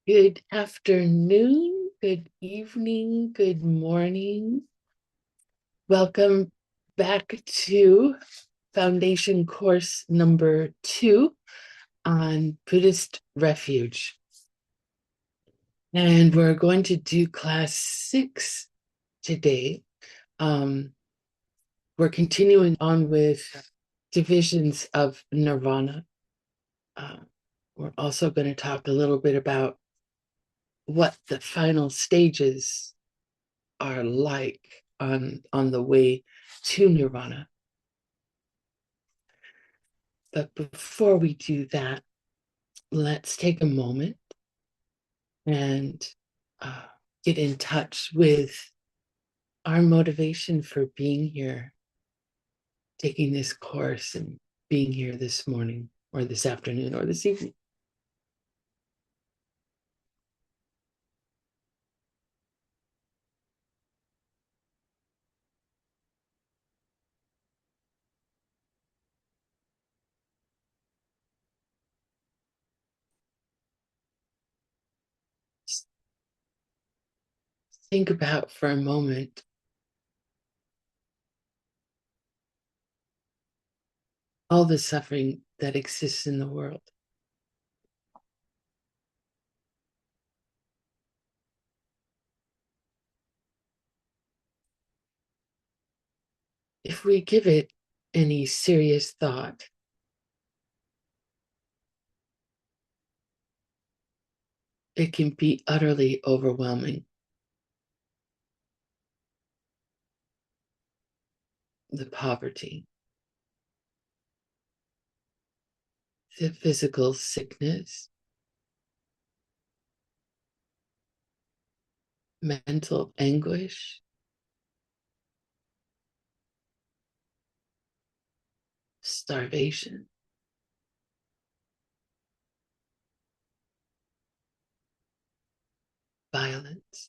Good afternoon, good evening, good morning. Welcome back to Foundation Course number 2 on Buddhist Refuge. And we're going to do class 6 today. We're continuing on with divisions of nirvana. We're also going to talk a little bit about what the final stages are like on the way to nirvana. But before we do that, let's take a moment and get in touch with our motivation for being here, taking this course and being here this morning or this afternoon or this evening. Think about for a moment all the suffering that exists in the world. If we give it any serious thought, it can be utterly overwhelming. The poverty, the physical sickness, mental anguish, starvation, violence,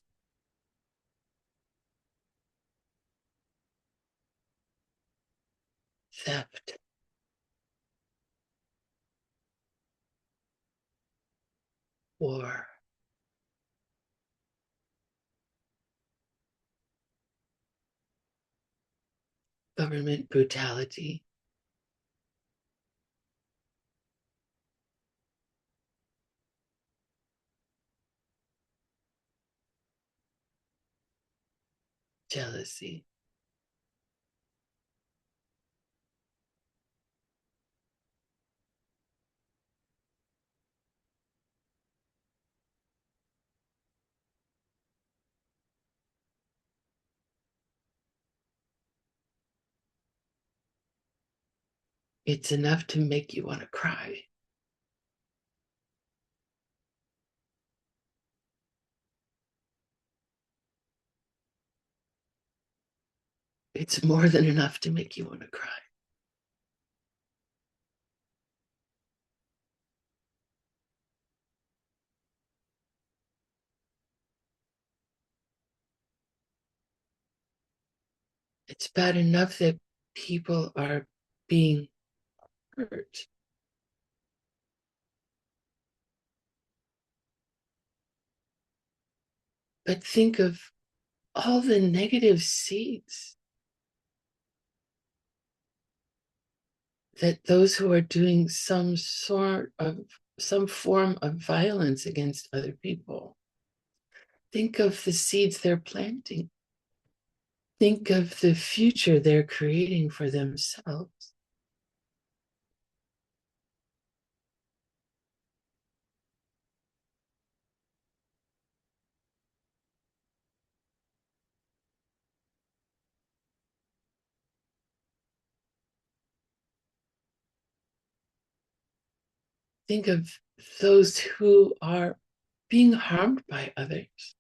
theft, war, government brutality, jealousy. It's enough to make you want to cry. It's more than enough to make you want to cry. It's bad enough that people are being hurt. But think of all the negative seeds that those who are doing some form of violence against other people. Think of the seeds they're planting. Think of the future they're creating for themselves. Think of those who are being harmed by others.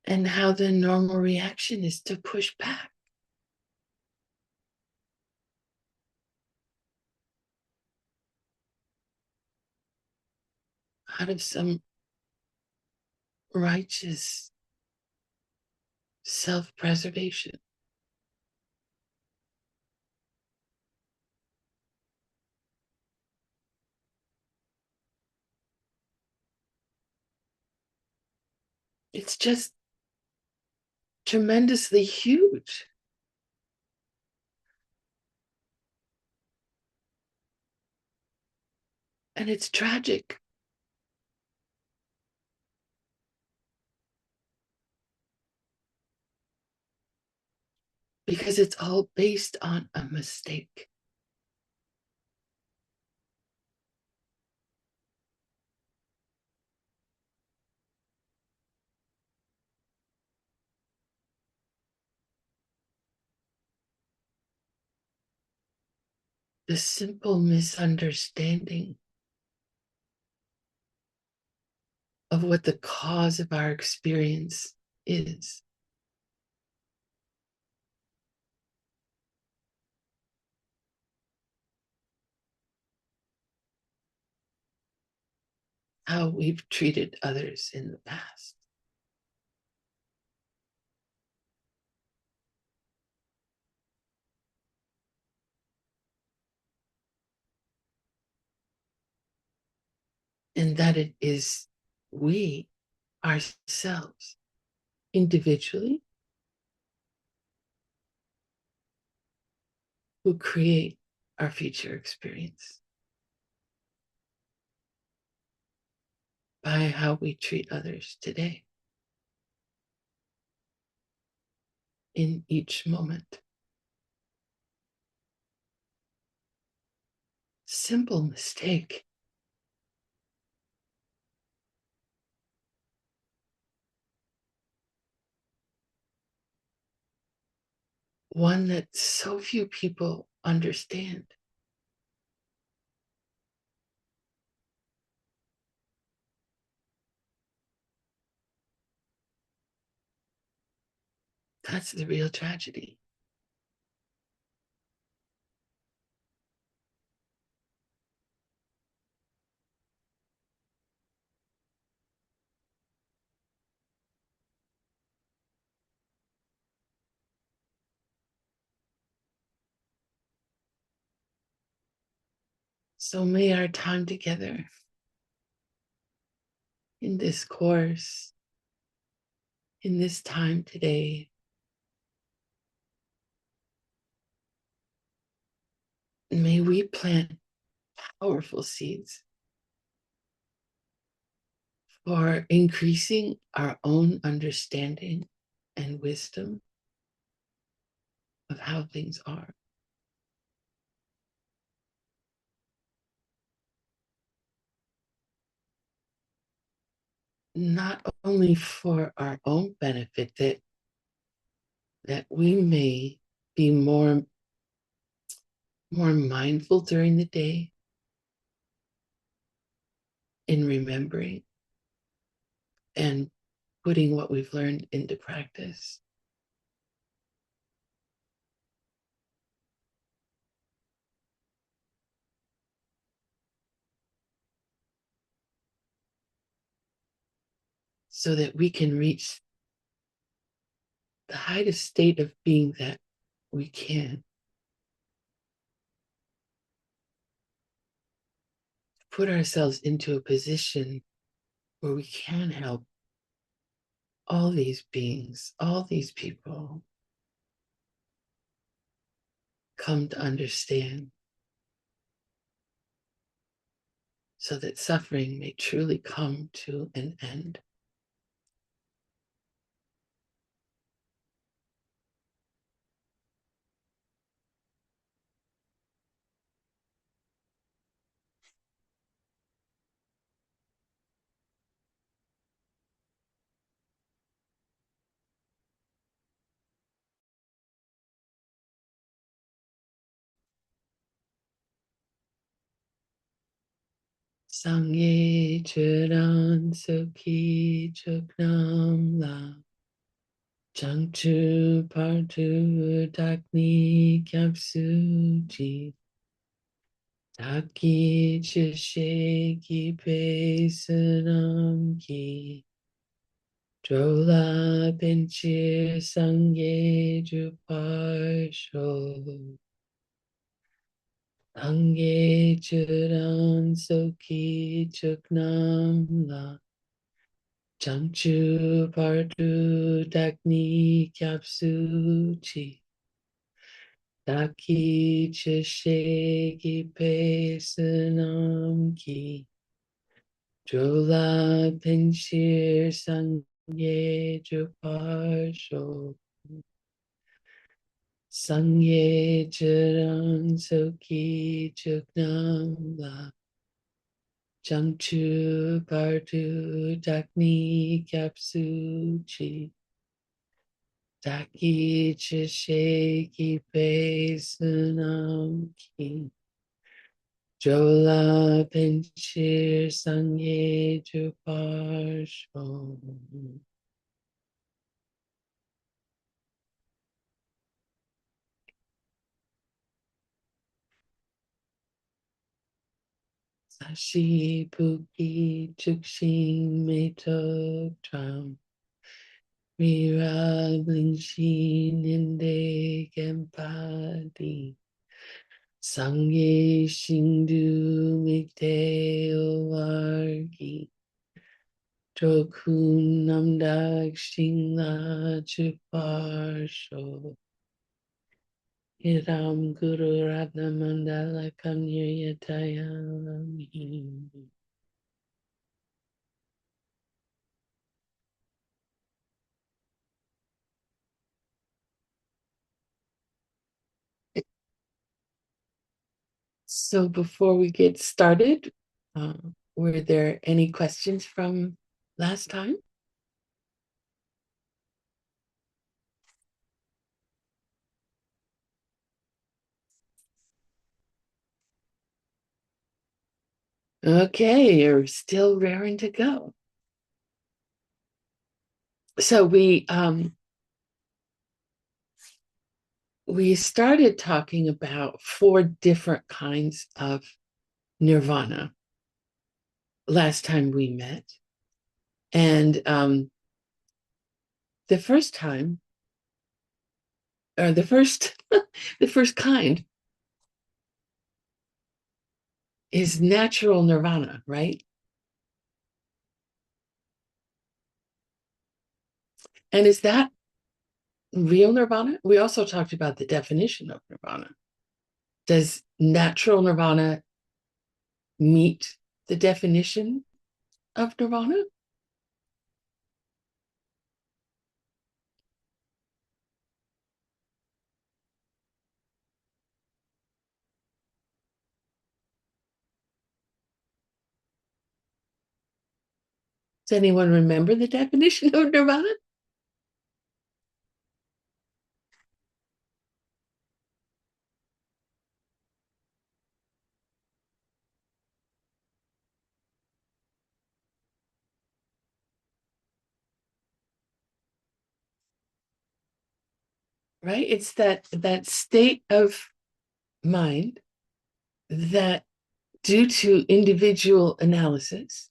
And how the normal reaction is to push back. Out of some righteous self-preservation. It's just tremendously huge. And it's tragic because it's all based on a mistake. The simple misunderstanding of what the cause of our experience is. How we've treated others in the past. And that it is we ourselves, individually, who create our future experience by how we treat others today, in each moment. Simple mistake. One that so few people understand. That's the real tragedy. So may our time together in this course, in this time today, may we plant powerful seeds for increasing our own understanding and wisdom of how things are. Not only for our own benefit, that we may be more mindful during the day in remembering and putting what we've learned into practice. So that we can reach the highest state of being that we can. Put ourselves into a position where we can help all these beings, all these people come to understand, so that suffering may truly come to an end. Sangye Churan Sukhi Chuknam La Changchu Partu Dakni Kyapsuji Taki Chishe Ki Pesanam Ki Drola Pinchir Sangye Juparsho Angye Churan Soki Chuknam La Jamchu Pardu Dagni Kyapsu Chi Daki Chishegi Pesanam Ki Jola Pinshir Sangye Juparsho Sangye Jarang Soki Jugnam La Jamchu Pardu Dagni Kyapsu Chi Daki Chisheki Pesanam Ki Jola Pinchir Sangye Juparsho. Sashi Puki Chukshin Meto Tram Mira Blingshin Ninde Gempadi Sangye Shindu Mikte Owargi Jokun Namdak Shingla Chuparsho Hiram Guru Ratna Mandala Kanya Yatayami. So before we get started, were there any questions from last time? Okay, you're still raring to go. So we started talking about 4 different kinds of nirvana last time we met. And the first time, or the first the first kind is natural nirvana, right? And is that real nirvana? We also talked about the definition of nirvana. Does natural nirvana meet the definition of nirvana? Does anyone remember the definition of nirvana? Right? It's that state of mind that, due to individual analysis,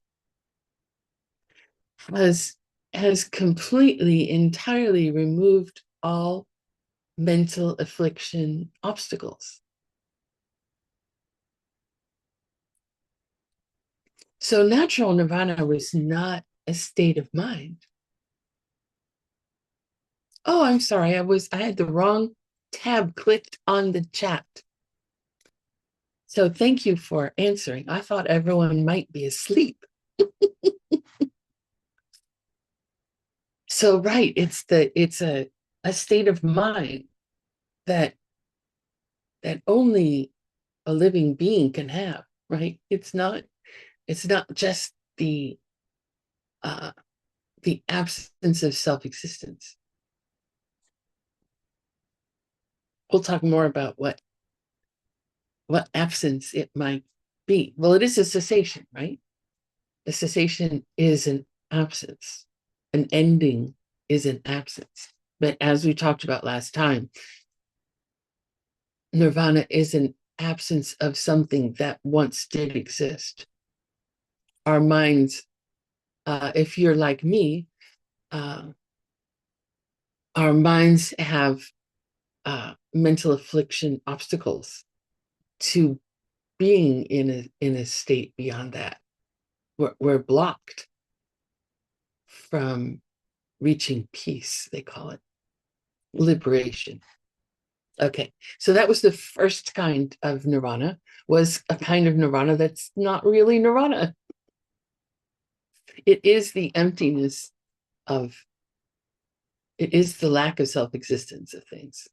has completely, entirely removed all mental affliction obstacles. So natural nirvana was not a state of mind. Oh, I'm sorry. I had the wrong tab clicked on the chat. So thank you for answering. I thought everyone might be asleep. So right, it's a state of mind that only a living being can have, right? It's not just uh the absence of self-existence. We'll talk more about what absence it might be. Well, it is a cessation, right? A cessation is an absence. An ending is an absence. But as we talked about last time, nirvana is an absence of something that once did exist. Our minds, if you're like me, uh, our minds have mental affliction obstacles to being in a state beyond that. We're blocked. from reaching peace, they call it liberation. Okay, so that was the first kind of nirvana, was a kind of nirvana that's not really nirvana. It is the emptiness of, it is the lack of self-existence of things.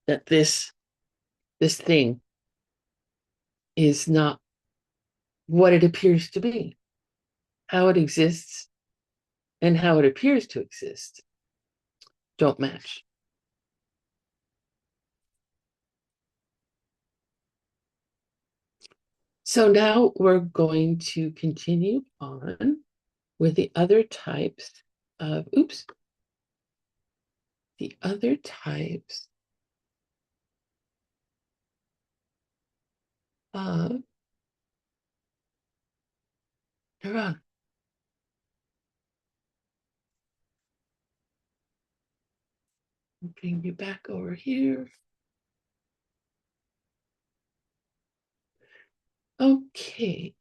That this thing is not what it appears to be. How it exists and how it appears to exist don't match. So now we're going to continue on with the other types of, the other types of nirvana. Bring you back over here. Okay.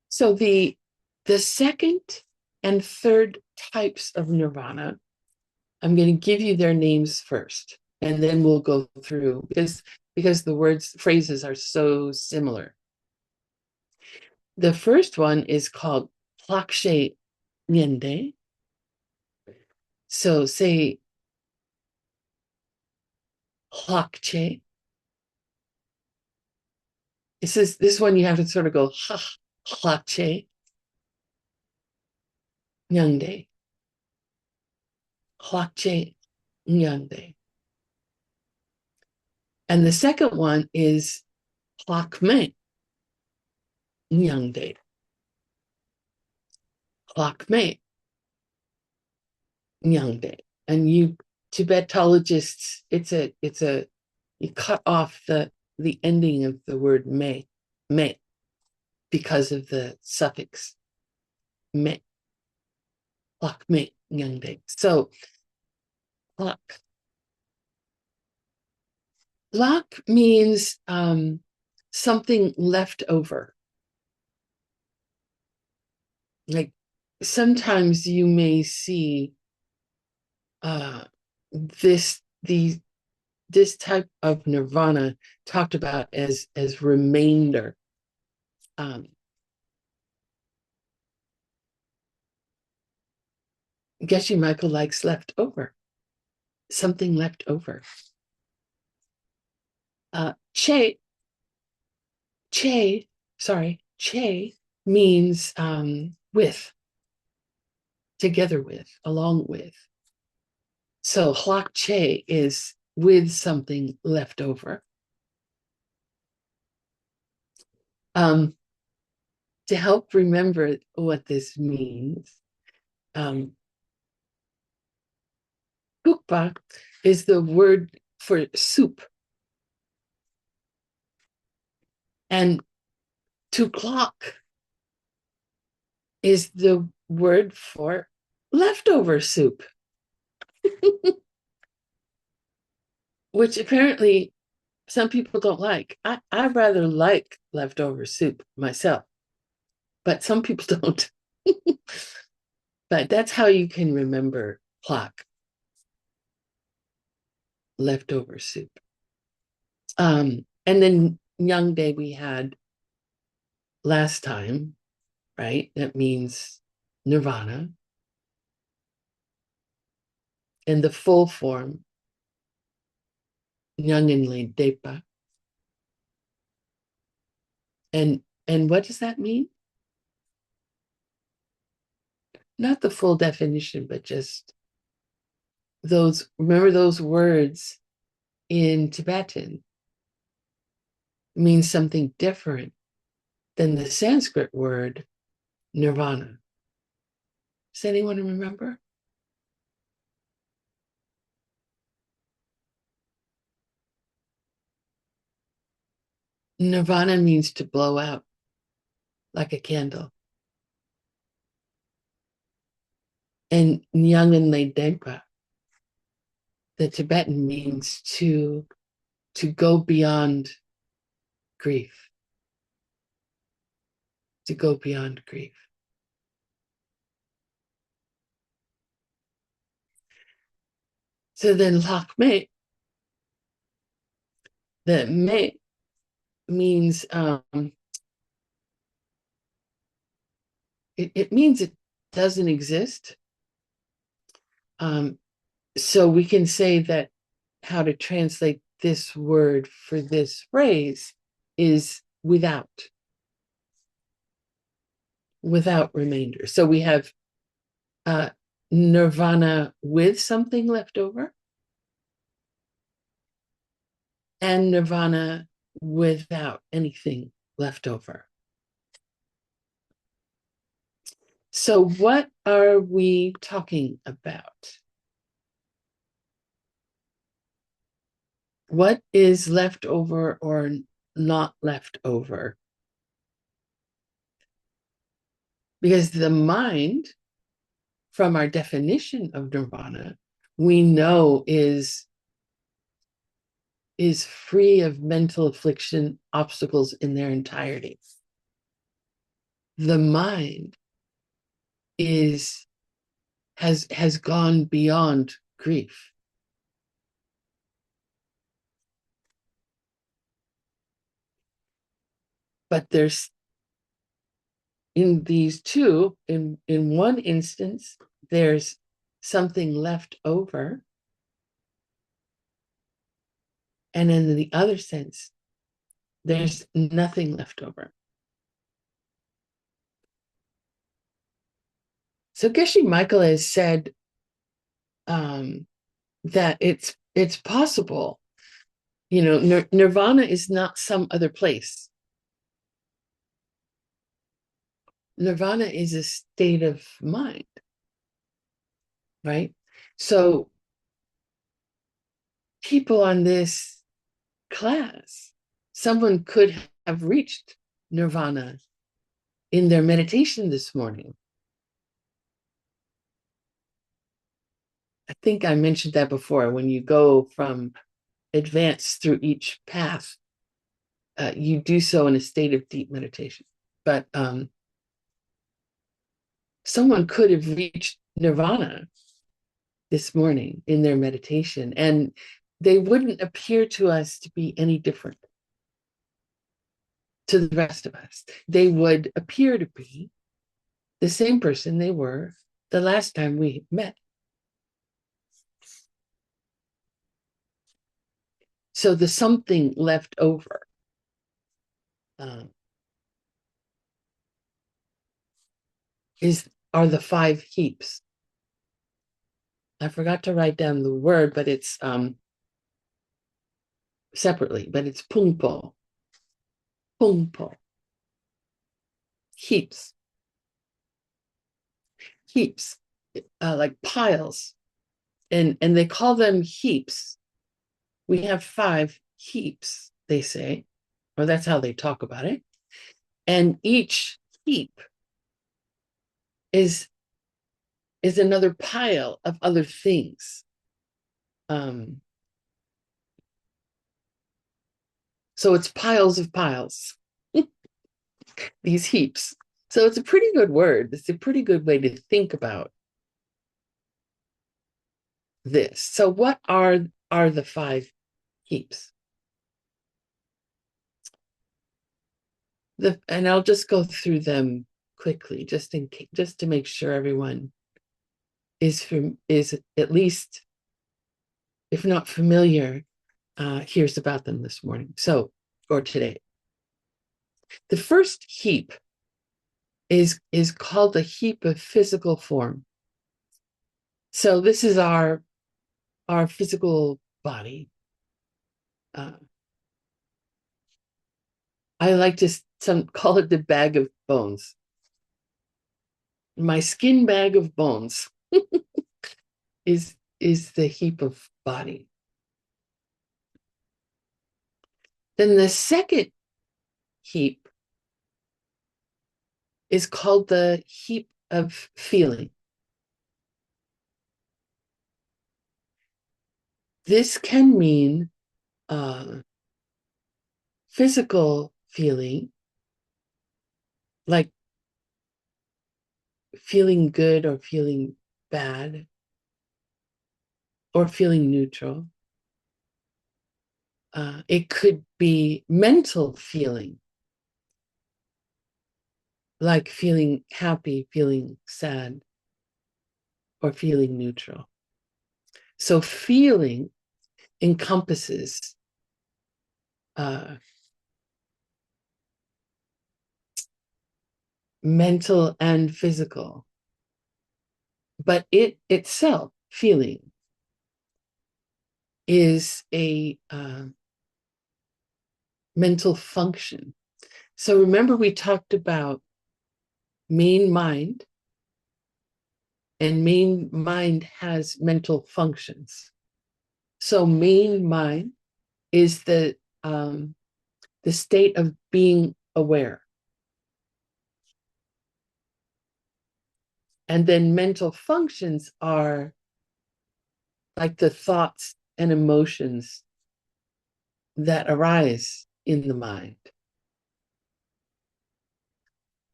So the second and third types of nirvana, I'm going to give you their names first, and then we'll go through, because the phrases are so similar. The first one is called plakshe nyende. So say plakche. This one you have to sort of go ha, plakche nyende. Plakche nyende. And the second one is plakme nyende. Plakme nyende. And you Tibetologists, you cut off the ending of the word me, because of the suffix me. Plakme nyende. So plak. Plak means something left over. Like sometimes you may see this type of nirvana talked about as remainder. Geshe Michael likes left over, something left over. Che means with, together with, along with. So hlak che is with something left over. To help remember what this means, kukpa is the word for soup. And to clock is the word for leftover soup, which apparently some people don't like. I rather like leftover soup myself, but some people don't. But that's how you can remember clock, leftover soup. And then Young Day we had last time, right? That means nirvana. And the full form, Nyangenle Depa. And what does that mean? Not the full definition, but just remember those words in Tibetan means something different than the Sanskrit word nirvana. Does anyone remember? Nirvana means to blow out like a candle. And Nyangenle Denpa the Tibetan means to go beyond grief, to go beyond grief. So then Lakme, the me means it means it doesn't exist. So we can say that how to translate this word for this phrase is without remainder. So we have nirvana with something left over, and nirvana without anything left over. So what are we talking about? What is left over or not left over? Because the mind, from our definition of nirvana, we know is free of mental affliction, obstacles in their entirety. The mind has gone beyond grief. But there's, in these two, in one instance, there's something left over. And in the other sense, there's nothing left over. So Geshe Michael has said that it's possible. You know, nirvana is not some other place. Nirvana is a state of mind, right? So people on this class, someone could have reached nirvana in their meditation this morning. I think I mentioned that before. When you go from advance through each path, you do so in a state of deep meditation. But someone could have reached nirvana this morning in their meditation, and they wouldn't appear to us to be any different to the rest of us. They would appear to be the same person they were the last time we met. So the something left over are the 5 heaps. I forgot to write down the word, but it's separately, but it's pungpo. Pungpo. Heaps. Heaps, like piles. And they call them heaps. We have 5 heaps, they say, or that's how they talk about it. And each heap is another pile of other things. So it's piles of piles, these heaps. So it's a pretty good word. It's a pretty good way to think about this. So what are the 5 heaps? And I'll just go through them quickly, just to make sure everyone is at least, if not familiar, hears about them this morning. Or today. The first heap is called the heap of physical form. So this is our physical body. I like to call it the bag of bones. My skin bag of bones is the heap of body. Then the second heap is called the heap of feeling. This can mean physical feeling, like feeling good or feeling bad or feeling neutral. It could be mental feeling, like feeling happy, feeling sad, or feeling neutral. So feeling encompasses mental and physical, but it itself, feeling, is a mental function. So remember, we talked about main mind, and main mind has mental functions. So main mind is the state of being aware. And then mental functions are like the thoughts and emotions that arise in the mind.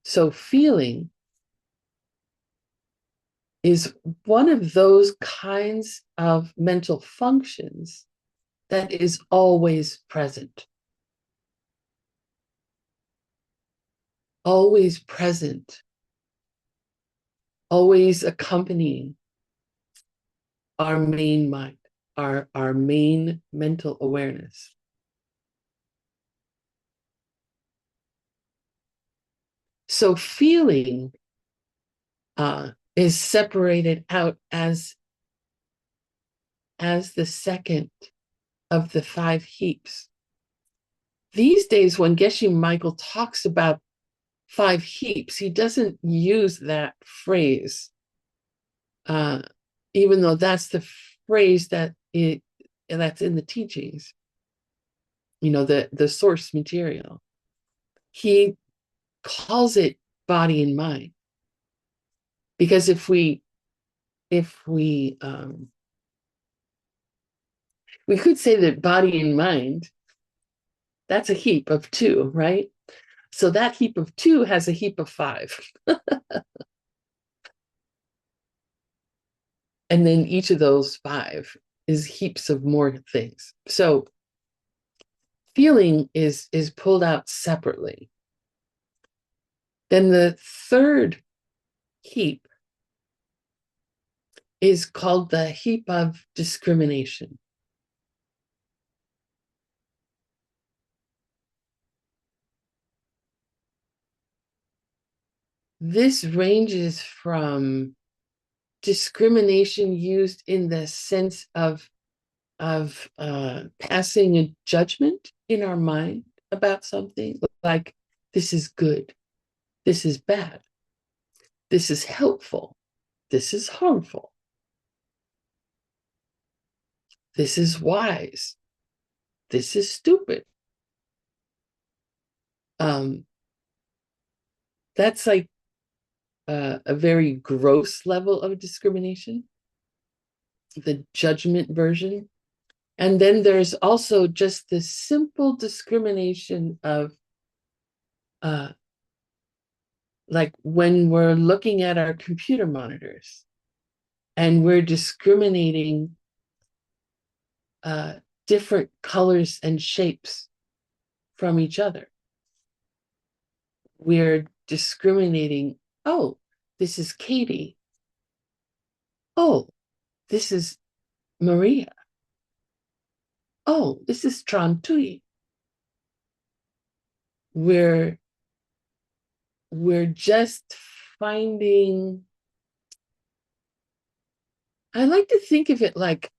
So feeling is one of those kinds of mental functions that is always present. Always present, always accompanying our main mind, our main mental awareness. So feeling is separated out as the second of the 5 heaps. These days, when Geshe Michael talks about 5 heaps, he doesn't use that phrase, even though that's the phrase that's in the teachings, the source material. He calls it body and mind, because if we could say that body and mind, that's a heap of 2, right? So that heap of 2 has a heap of 5. And then each of those 5 is heaps of more things. So feeling is pulled out separately. Then the third heap is called the heap of discrimination. This ranges from discrimination used in the sense of passing a judgment in our mind about something, like this is good, this is bad, this is helpful, this is harmful, this is wise, this is stupid. That's like a very gross level of discrimination, the judgment version. And then there's also just the simple discrimination of like when we're looking at our computer monitors and we're discriminating different colors and shapes from each other. We're discriminating, oh, this is Katie. Oh, this is Maria. Oh, this is Trantui. We're just finding, I like to think of it like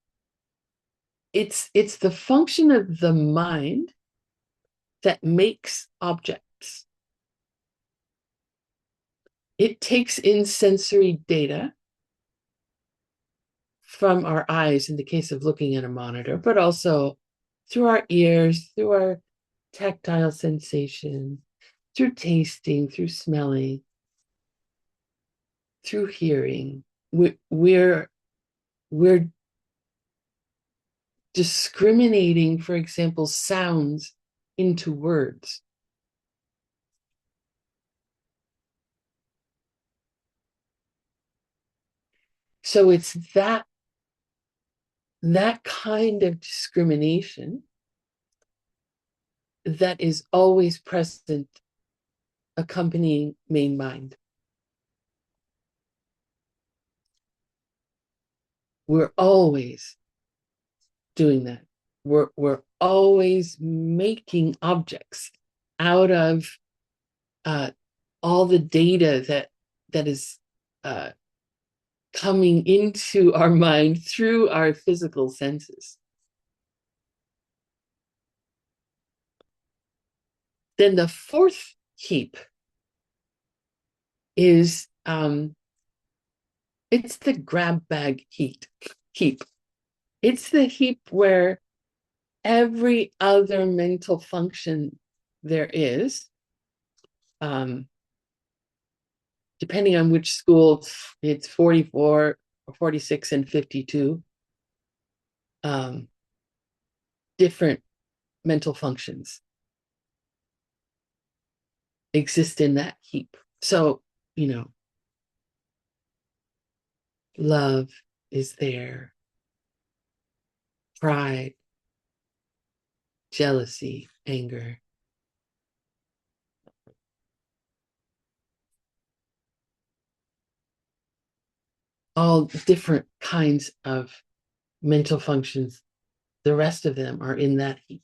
it's the function of the mind that makes objects. It takes in sensory data from our eyes in the case of looking at a monitor, but also through our ears, through our tactile sensation, through tasting, through smelling, through hearing. We're discriminating, for example, sounds into words. So it's that kind of discrimination that is always present accompanying main mind. We're always doing that. We're always making objects out of all the data that is coming into our mind through our physical senses. Then the fourth heap is it's the grab bag heap. It's the heap where every other mental function there is, depending on which school, it's 44 or 46 and 52 different mental functions exist in that heap. So, love is there, pride, jealousy, anger. All different kinds of mental functions. The rest of them are in that heap.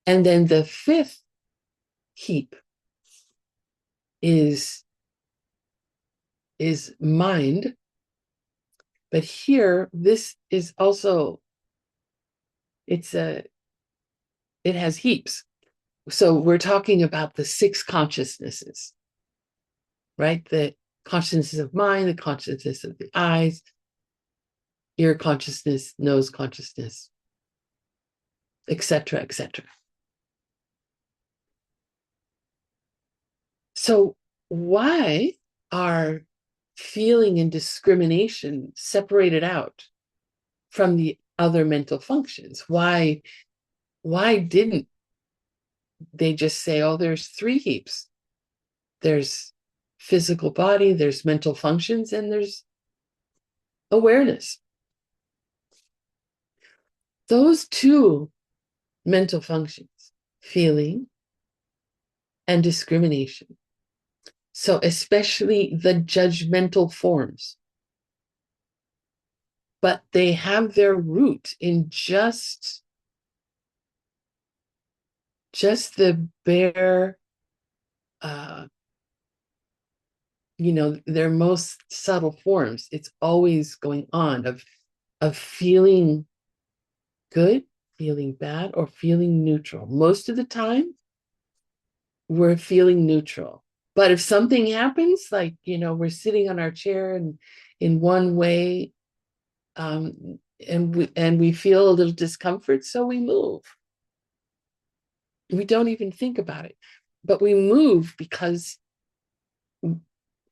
And then the fifth heap is mind. But here, this is also, it has heaps. So we're talking about the six consciousnesses, right? The consciousness of mind, the consciousness of the eyes, ear consciousness, nose consciousness, etc., etc. So why are feeling and discrimination separated out from the other mental functions? Why didn't they just say, oh, there's three heaps? There's physical body, there's mental functions, and there's awareness. Those two mental functions, feeling and discrimination, so especially the judgmental forms, but they have their root in just the bare, their most subtle forms. It's always going on of feeling good, feeling bad, or feeling neutral. Most of the time, we're feeling neutral. But if something happens, like, we're sitting on our chair and in one way, and we feel a little discomfort, so we move. We don't even think about it, but we move because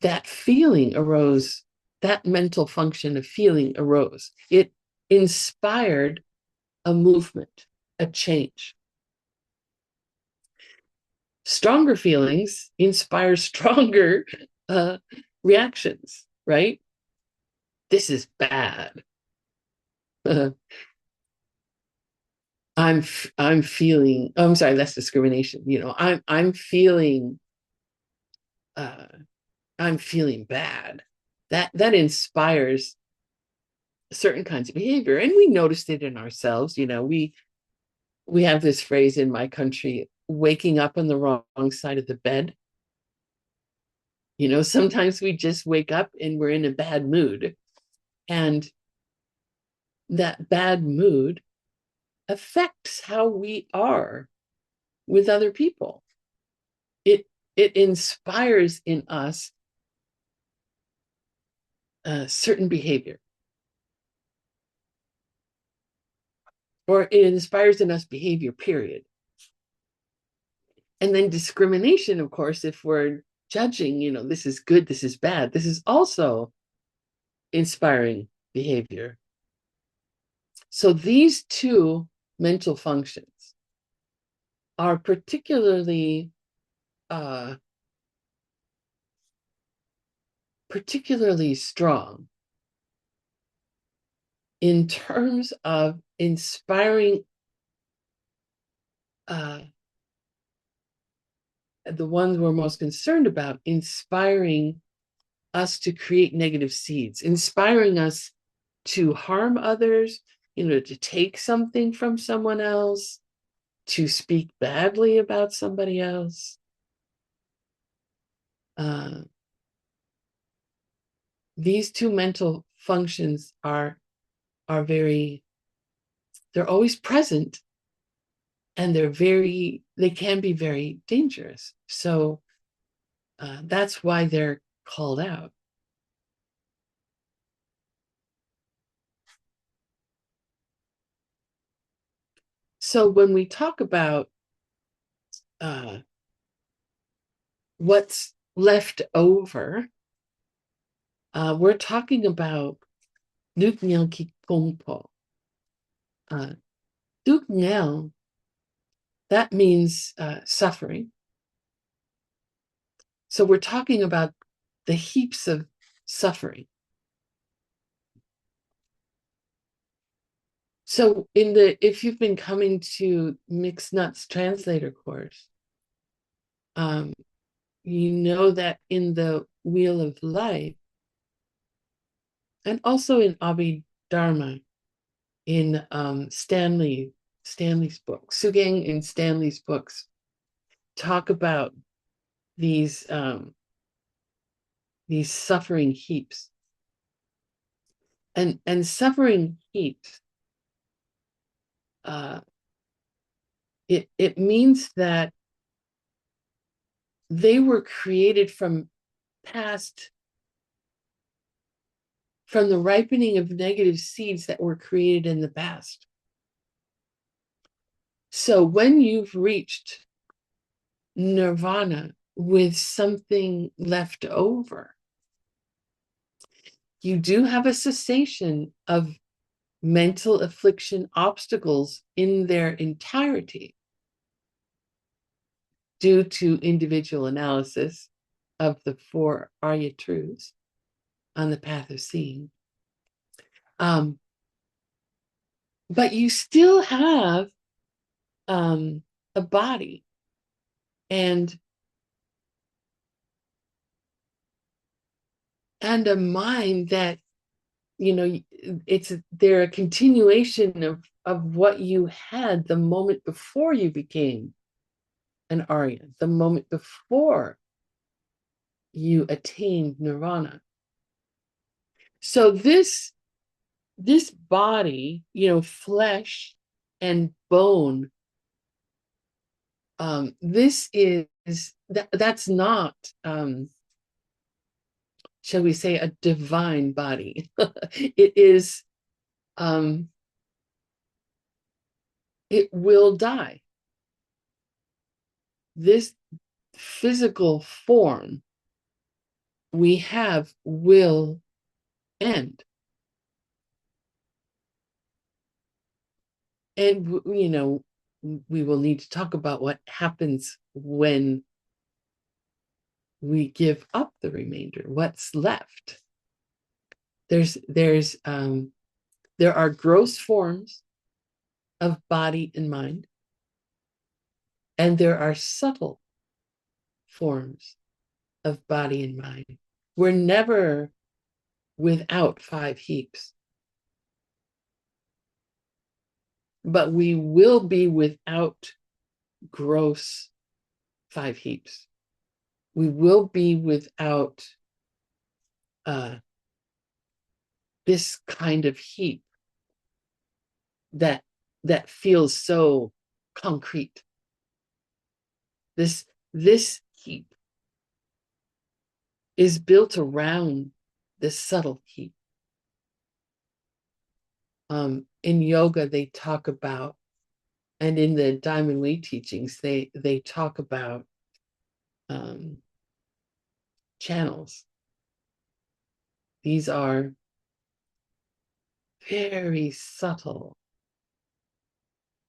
that feeling arose, that mental function of feeling arose. It inspired a movement, a change. Stronger feelings inspire stronger reactions, right? This is bad. I'm feeling. Oh, I'm sorry. That's discrimination. I'm feeling. I'm feeling bad. That inspires certain kinds of behavior, and we noticed it in ourselves. We have this phrase in my country: waking up on the wrong side of the bed. Sometimes we just wake up and we're in a bad mood, and that bad mood affects how we are with other people. It inspires in us a certain behavior, or it inspires in us behavior, period. And then discrimination, of course, if we're judging, this is good, this is bad, this is also inspiring behavior. So these two mental functions are particularly strong in terms of inspiring the ones we're most concerned about, inspiring us to create negative seeds, inspiring us to harm others, to take something from someone else, to speak badly about somebody else. These two mental functions are very, they're always present, and they can be very dangerous. So that's why they're called out. So when we talk about what's left over, we're talking about Duknyal Ki Kongpo. Duknyal, that means suffering. So we're talking about the heaps of suffering. So if you've been coming to Mixed Nuts Translator course, you know that in the Wheel of Life, and also in Abhidharma, in Stanley's book, Sugang and Stanley's books, talk about these suffering heaps. And suffering heaps, it means that they were created from the ripening of negative seeds that were created in the past. So when you've reached nirvana with something left over, you do have a cessation of mental affliction obstacles in their entirety due to individual analysis of the 4 Arya truths on the path of seeing. But you still have a body and a mind that, they're a continuation of what you had the moment before you became an Arya, the moment before you attained nirvana. So this body, flesh and bone, this is that's not shall we say, a divine body. It is it will die. This physical form we have will end. And, we will need to talk about what happens when we give up the remainder, what's left. There are gross forms of body and mind, and there are subtle forms of body and mind. We're never without 5 heaps, but we will be without gross 5 heaps. We will be without this kind of heap that feels so concrete. This heap is built around this subtle heap. In yoga, they talk about, and in the Diamond Way teachings, they talk about channels. These are very subtle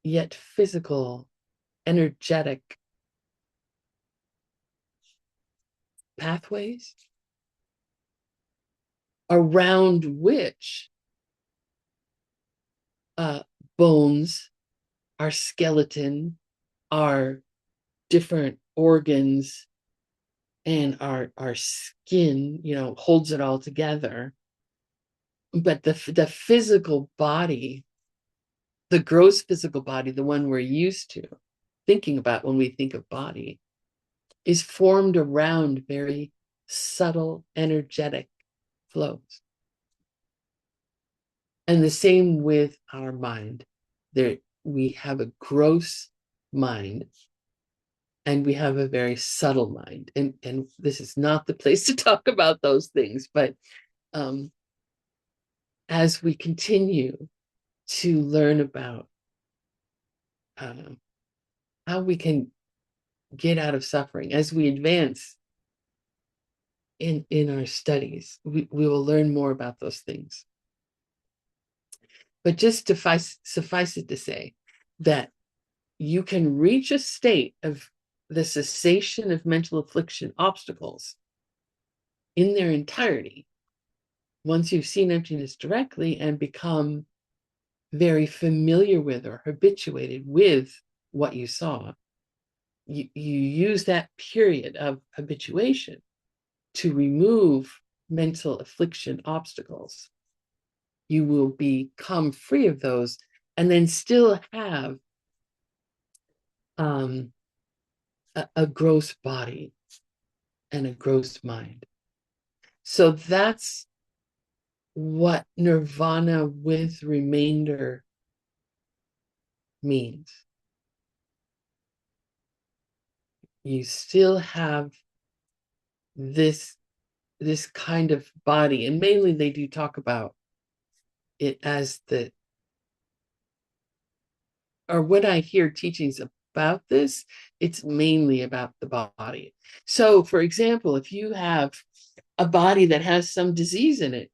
yet physical, energetic pathways around which uh, bones, our skeleton, our different organs, and our skin, holds it all together. But the physical body, the gross physical body, the one we're used to thinking about when we think of body, is formed around very subtle, energetic flows. And the same with our mind. There, we have a gross mind and we have a very subtle mind. And this is not the place to talk about those things, but as we continue to learn about how we can get out of suffering, as we advance in our studies, we will learn more about those things. But just suffice it to say that you can reach a state of the cessation of mental affliction obstacles in their entirety once you've seen emptiness directly and become very familiar with or habituated with what you saw. You use that period of habituation to remove mental affliction obstacles. You will become free of those and then still have a gross body and a gross mind. So that's what nirvana with remainder means. You still have this kind of body, and mainly they do talk about it as or when I hear teachings about this, it's mainly about the body. So, for example, if you have a body that has some disease in it,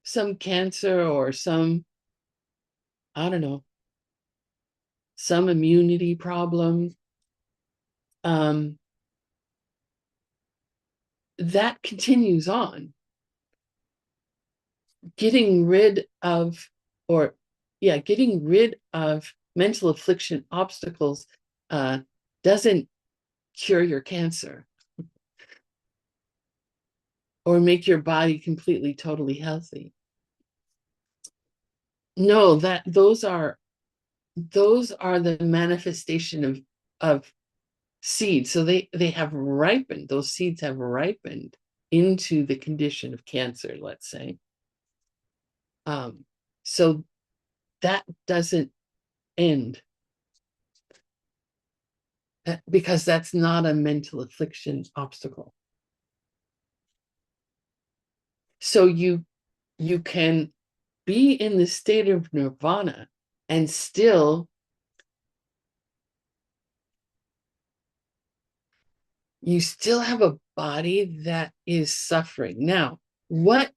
some cancer or some, I don't know, some immunity problem, that continues on. Getting rid of mental affliction obstacles doesn't cure your cancer or make your body completely, totally healthy. No, those are the manifestation of seeds. So they have ripened, those seeds have ripened into the condition of cancer, let's say. So that doesn't end because that's not a mental affliction obstacle. So you can be in the state of nirvana and still have a body that is suffering. Now, what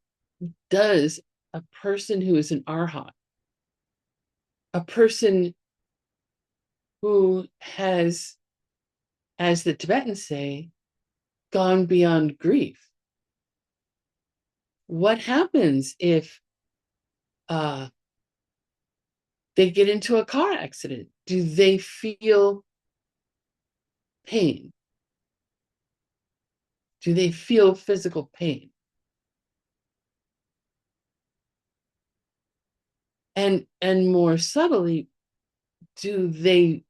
does a person who is an arhat, a person who has, as the Tibetans say, gone beyond grief, what happens if they get into a car accident? Do they feel pain? Do they feel physical pain? And more subtly, do they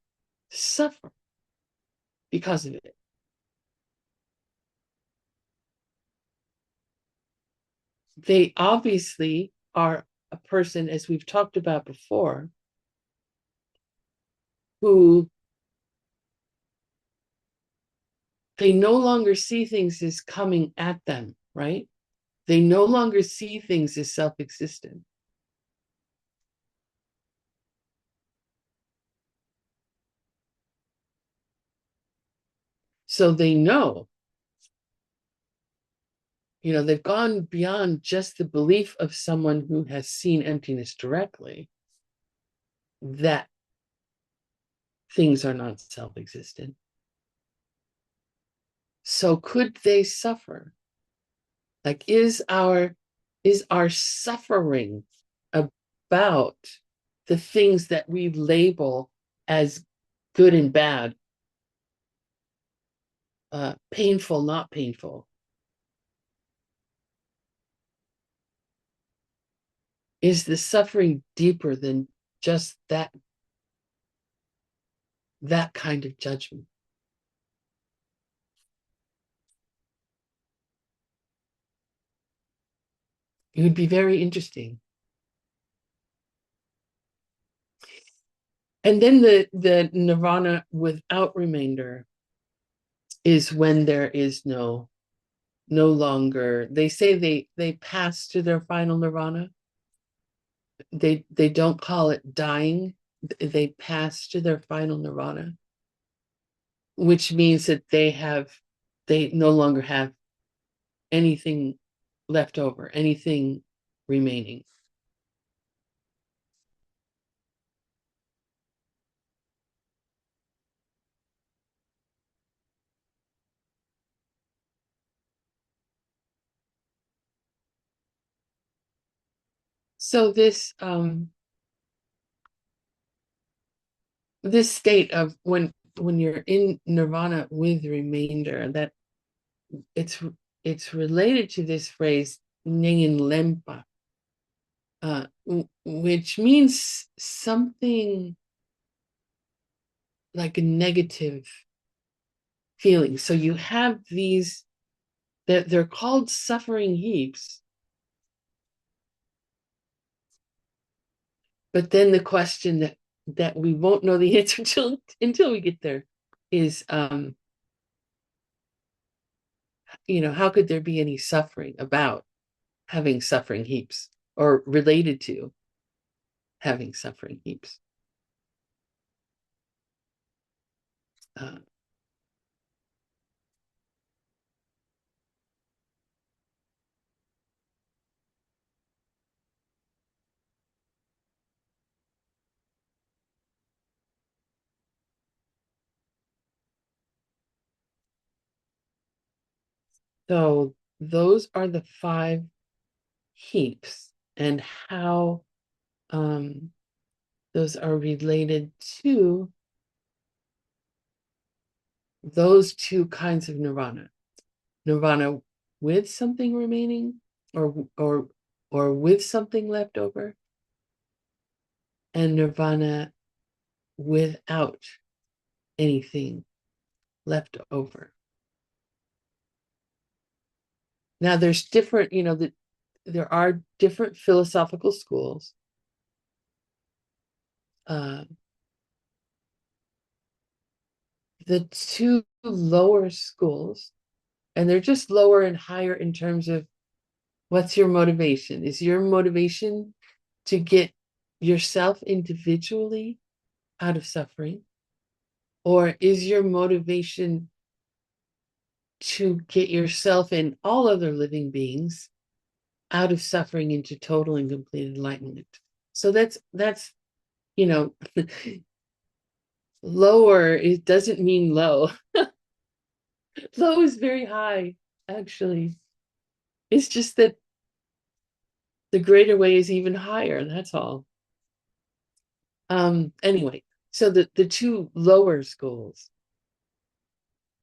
suffer because of it? They obviously are a person, as we've talked about before, who they no longer see things as coming at them, right? They no longer see things as self-existent. So they know, they've gone beyond just the belief of someone who has seen emptiness directly. that things are not self-existent. So could they suffer? Like, is our suffering about the things that we label as good and bad, painful, not painful? Is the suffering deeper than just that kind of judgment? It would be very interesting. And then the nirvana without remainder is when there is no longer, they say they pass to their final nirvana. They don't call it dying. They pass to their final nirvana, which means that they no longer have anything left over, anything remaining. So this state of when you're in nirvana with remainder, that it's related to this phrase Nengin Lempa, which means something like a negative feeling. So you have these, that they're called suffering heaps. But then the question that we won't know the answer until we get there is, how could there be any suffering about having suffering heaps, or related to having suffering heaps? Uh, so those are the 5 heaps, and how those are related to those 2 kinds of nirvana: nirvana with something remaining, or with something left over, and nirvana without anything left over. Now there's different, there are different philosophical schools. The 2 lower schools, and they're just lower and higher in terms of what's your motivation. Is your motivation to get yourself individually out of suffering? Or is your motivation to get yourself and all other living beings out of suffering into total and complete enlightenment? So that's lower, it doesn't mean low. Low is very high, actually. It's just that the greater way is even higher, that's all. Anyway, so the 2 lower schools,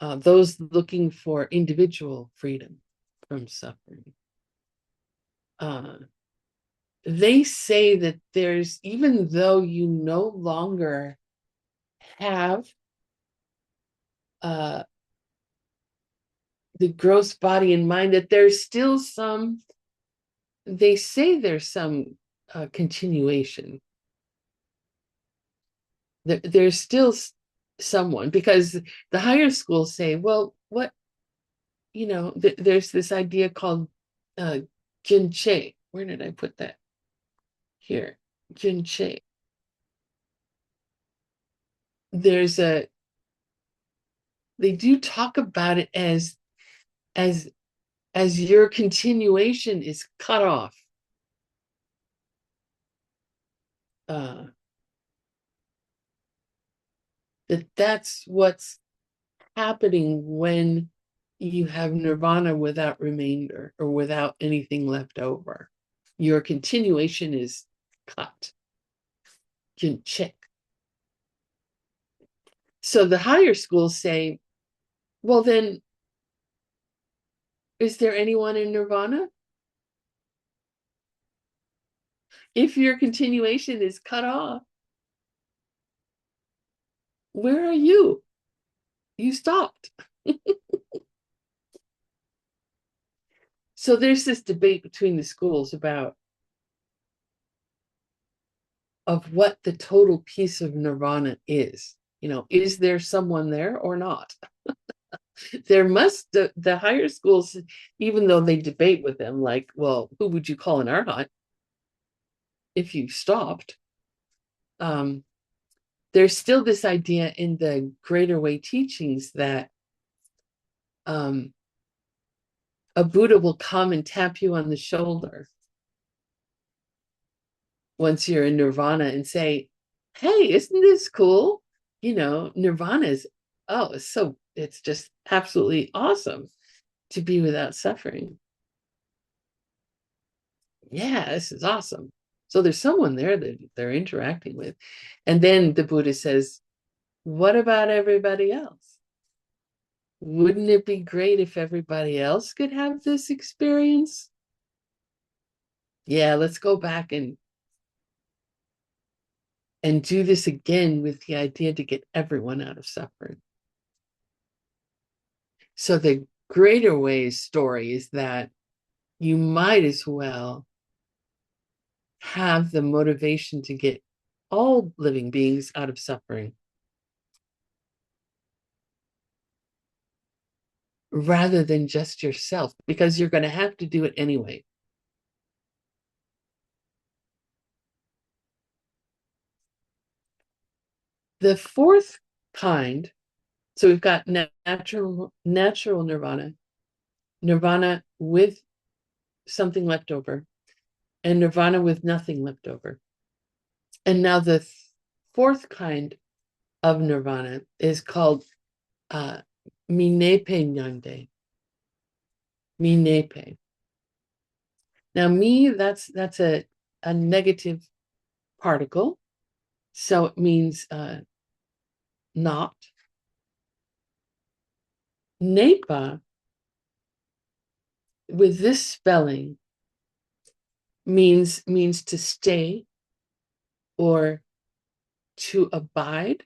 those looking for individual freedom from suffering, they say that there's, even though you no longer have the gross body and mind, that there's still some, they say there's some continuation. There's still someone, because the higher schools say, well, what, there's this idea called Jinche. Where did I put that? Here, Jinche. They do talk about it as your continuation is cut off. That's what's happening when you have nirvana without remainder or without anything left over. Your continuation is cut. Check. So the higher schools say, well, then, is there anyone in nirvana? If your continuation is cut off, where are you? You stopped. So there's this debate between the schools about of what the total piece of nirvana is. Is there someone there or not? There must, the higher schools, even though they debate with them, like, well, who would you call an arhat if you stopped? There's still this idea in the greater way teachings that a Buddha will come and tap you on the shoulder once you're in nirvana and say, hey, isn't this cool? Nirvana is, oh, it's just absolutely awesome to be without suffering. Yeah, this is awesome. So there's someone there that they're interacting with. And then the Buddha says, what about everybody else? Wouldn't it be great if everybody else could have this experience? Yeah, let's go back and do this again with the idea to get everyone out of suffering. So the greater ways story is that you might as well have the motivation to get all living beings out of suffering rather than just yourself, because you're going to have to do it anyway. The fourth kind, so we've got natural nirvana, nirvana with something left over, and nirvana with nothing left over. And now the fourth kind of nirvana is called minepe nyande. Minepe. Now, that's a negative particle, so it means not. Nepa, with this spelling, means to stay or to abide.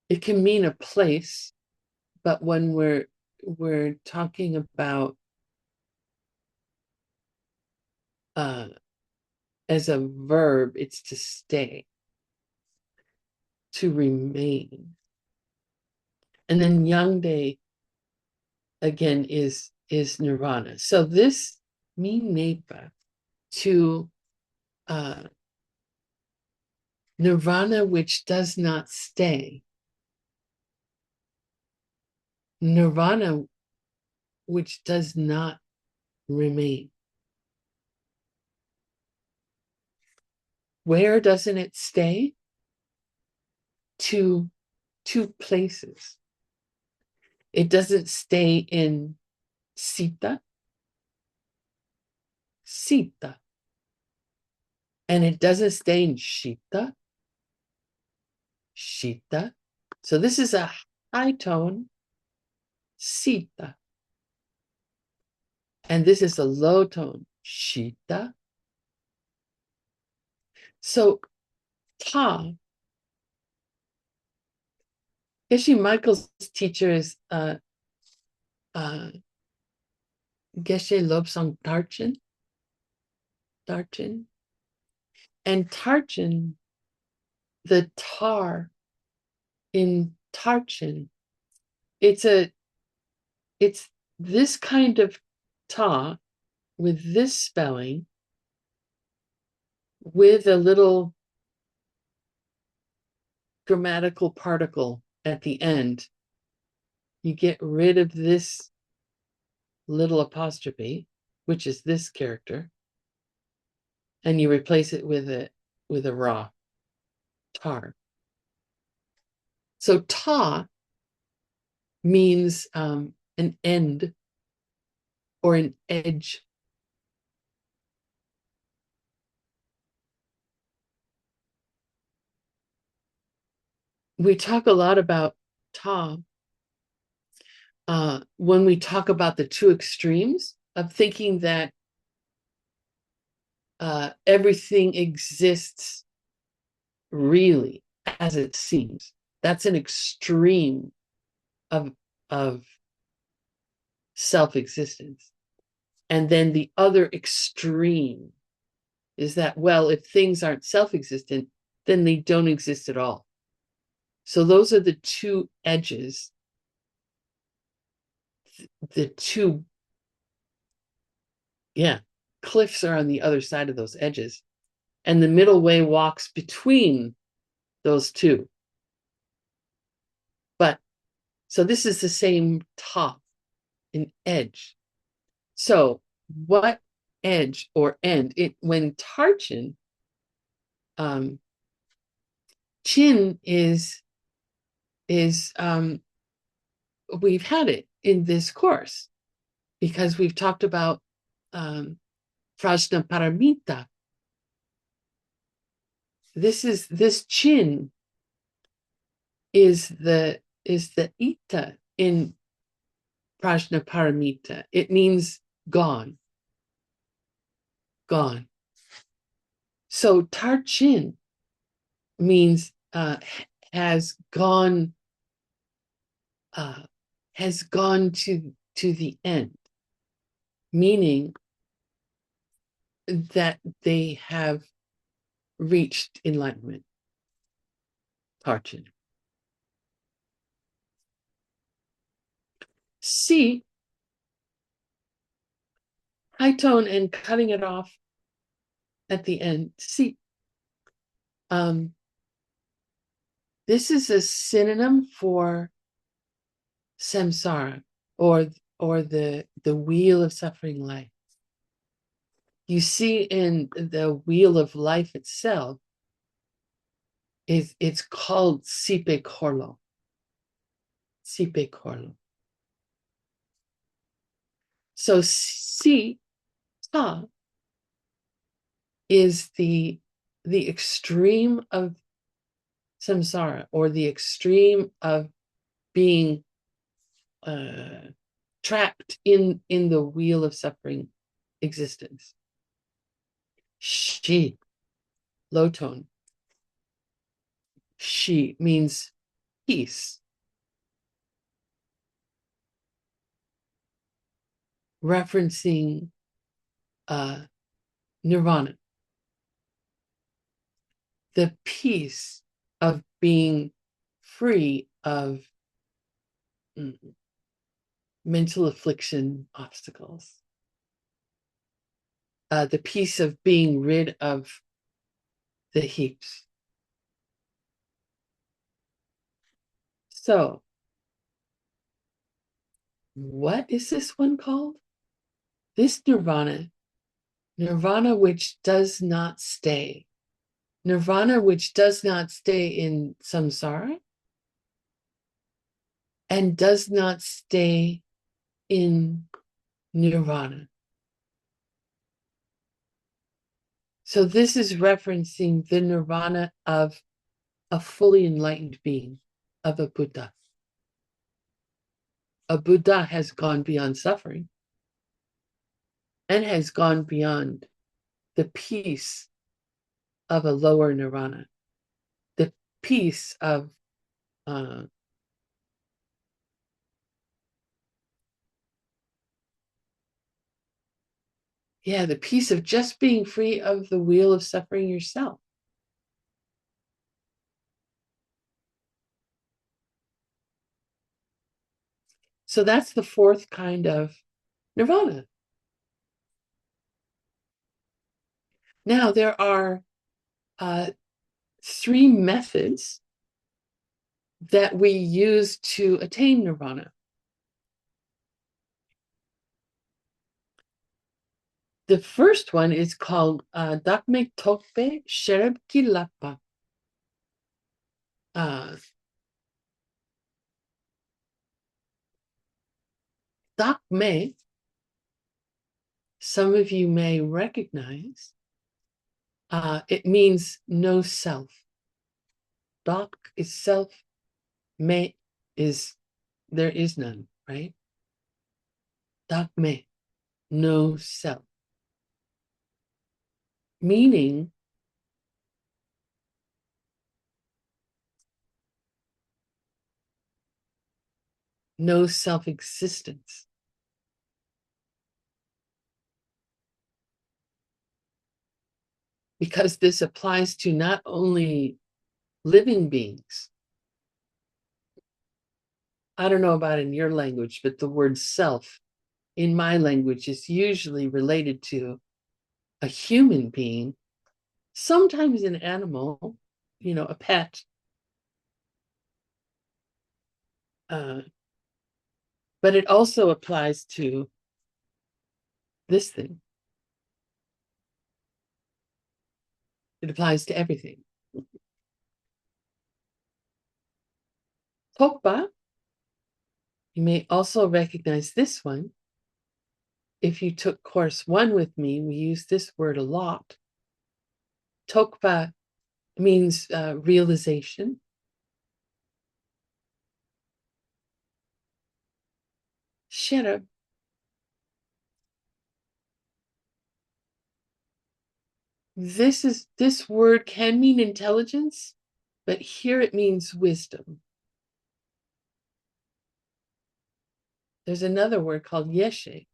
It can mean a place, but when we're talking about as a verb, it's to stay, to remain. And then Yangde again is nirvana. So this minepa, to nirvana which does not stay, nirvana which does not remain. Where doesn't it stay? To two places. It doesn't stay in Sita, and it doesn't stay in Shita. So this is a high tone, Sita, and this is a low tone, Shita. So Ta, Geshe Michael's teacher is Geshe Lobsang Tarchin. And Tarchin, the tar in Tarchin, it's this kind of ta with this spelling with a little grammatical particle at the end. You get rid of this little apostrophe, which is this character, and you replace it with a ra, tar. So ta means an end or an edge. We talk a lot about ta when we talk about the two extremes of thinking that everything exists really as it seems. That's an extreme of, of self-existence. And then the other extreme is that, well, if things aren't self-existent, then they don't exist at all. So those are the two edges, the two, yeah, cliffs are on the other side of those edges. And the middle way walks between those two. But so this is the same top, an edge. So what edge or end? It when tarchin, chin is we've had it in this course because we've talked about prajna paramita. This chin is the ita in prajna paramita. It means gone. Gone. So tarchin means has gone to the end, meaning that they have reached enlightenment. Tarchin. C, high tone and cutting it off at the end. C. This is a synonym for samsara or the wheel of suffering life. You see in the wheel of life itself, it's called sipe korlo. Sipe korlo. So si ta is the extreme of samsara, or the extreme of being trapped in the wheel of suffering existence. Shi, low tone. Shi means peace. Referencing nirvana. The peace of being free of mental affliction obstacles. The peace of being rid of the heaps. So, what is this one called? This nirvana which does not stay. Nirvana which does not stay in samsara and does not stay in nirvana. So this is referencing the nirvana of a fully enlightened being, of a Buddha. A Buddha has gone beyond suffering and has gone beyond the peace of a lower nirvana, the peace of the peace of just being free of the wheel of suffering yourself. So that's the fourth kind of nirvana. Now, there are three methods that we use to attain nirvana. The first one is called Dakme Tokpe Shereb Kilapa. Dakme, some of you may recognize, it means no self. Dak is self, me is there is none, right? Dakme, no self. Meaning, no self-existence. Because this applies to not only living beings. I don't know about in your language, but the word self in my language is usually related to a human being, sometimes an animal, a pet. But it also applies to this thing. It applies to everything. Tokpa, you may also recognize this one. If you took course 1 with me, we use this word a lot. Tokpa means realization. Shera, this word can mean intelligence, but here it means wisdom. There's another word called yeshe,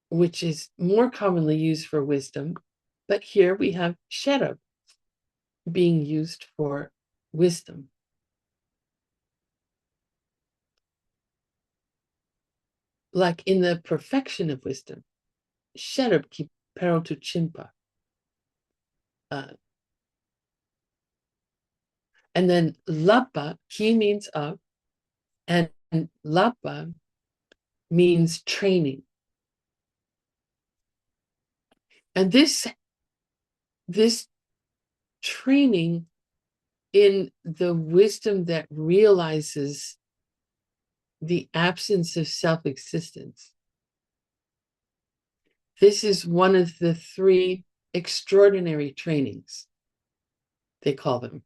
which is more commonly used for wisdom, but here we have shera being used for wisdom. Like in the perfection of wisdom, shera ki pero tu chimpa. And then lapa, ki means up, and lapa means training. And this training in the wisdom that realizes the absence of self-existence. This is one of the 3 extraordinary trainings, they call them.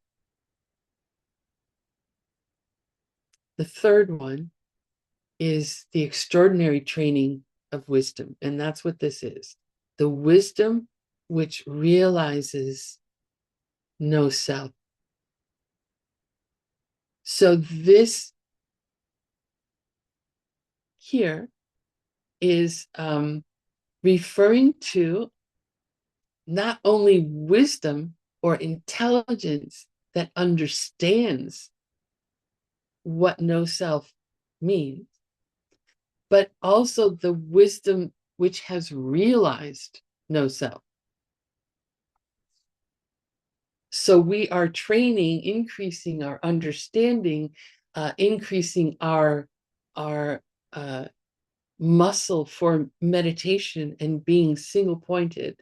The third one is the extraordinary training of wisdom, and that's what this is. The wisdom which realizes no self. So this here is referring to not only wisdom or intelligence that understands what no self means, but also the wisdom which has realized no self. So we are training, increasing our understanding, increasing our muscle for meditation and being single-pointed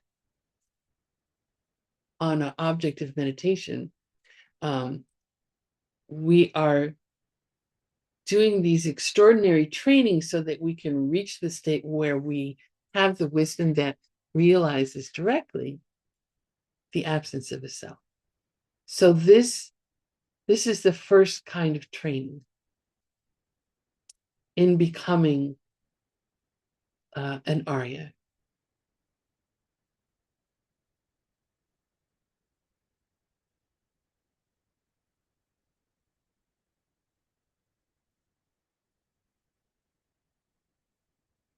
on an object of meditation. We are doing these extraordinary trainings so that we can reach the state where we have the wisdom that realizes directly the absence of a self. So this is the first kind of training in becoming an Arya.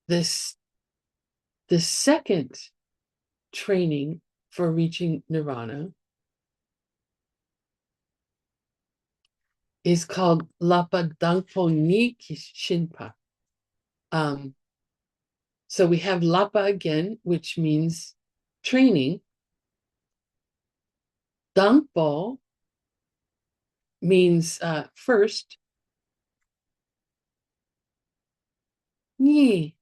The second training for reaching nirvana is called Lapa Dangpo Ni Shinpa. So we have Lapa again, which means training. Dangpo means first. Ni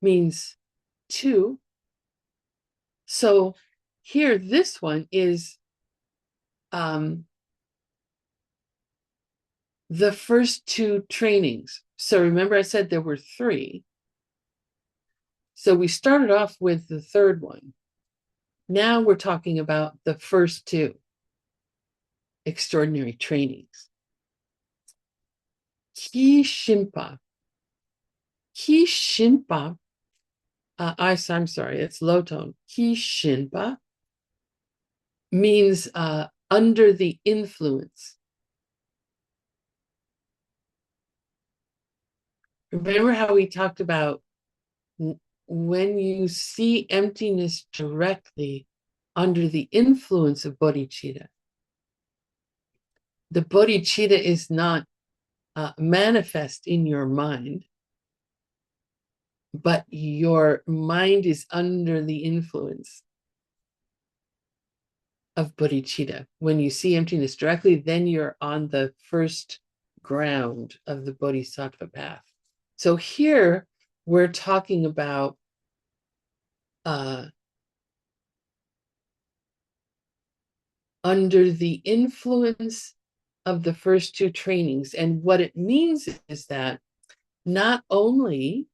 means 2. So here, this one is the first 2 trainings. So remember I said there were three. So we started off with the third one. Now we're talking about the first two extraordinary trainings. Ki Shinpa. Ki Shinpa. I'm sorry, it's low tone. Ki Shinpa means under the influence. Remember how we talked about when you see emptiness directly under the influence of bodhicitta, the bodhicitta is not manifest in your mind, but your mind is under the influence of bodhicitta. When you see emptiness directly, then you're on the first ground of the bodhisattva path. So here we're talking about under the influence of the first two trainings. And what it means is that not only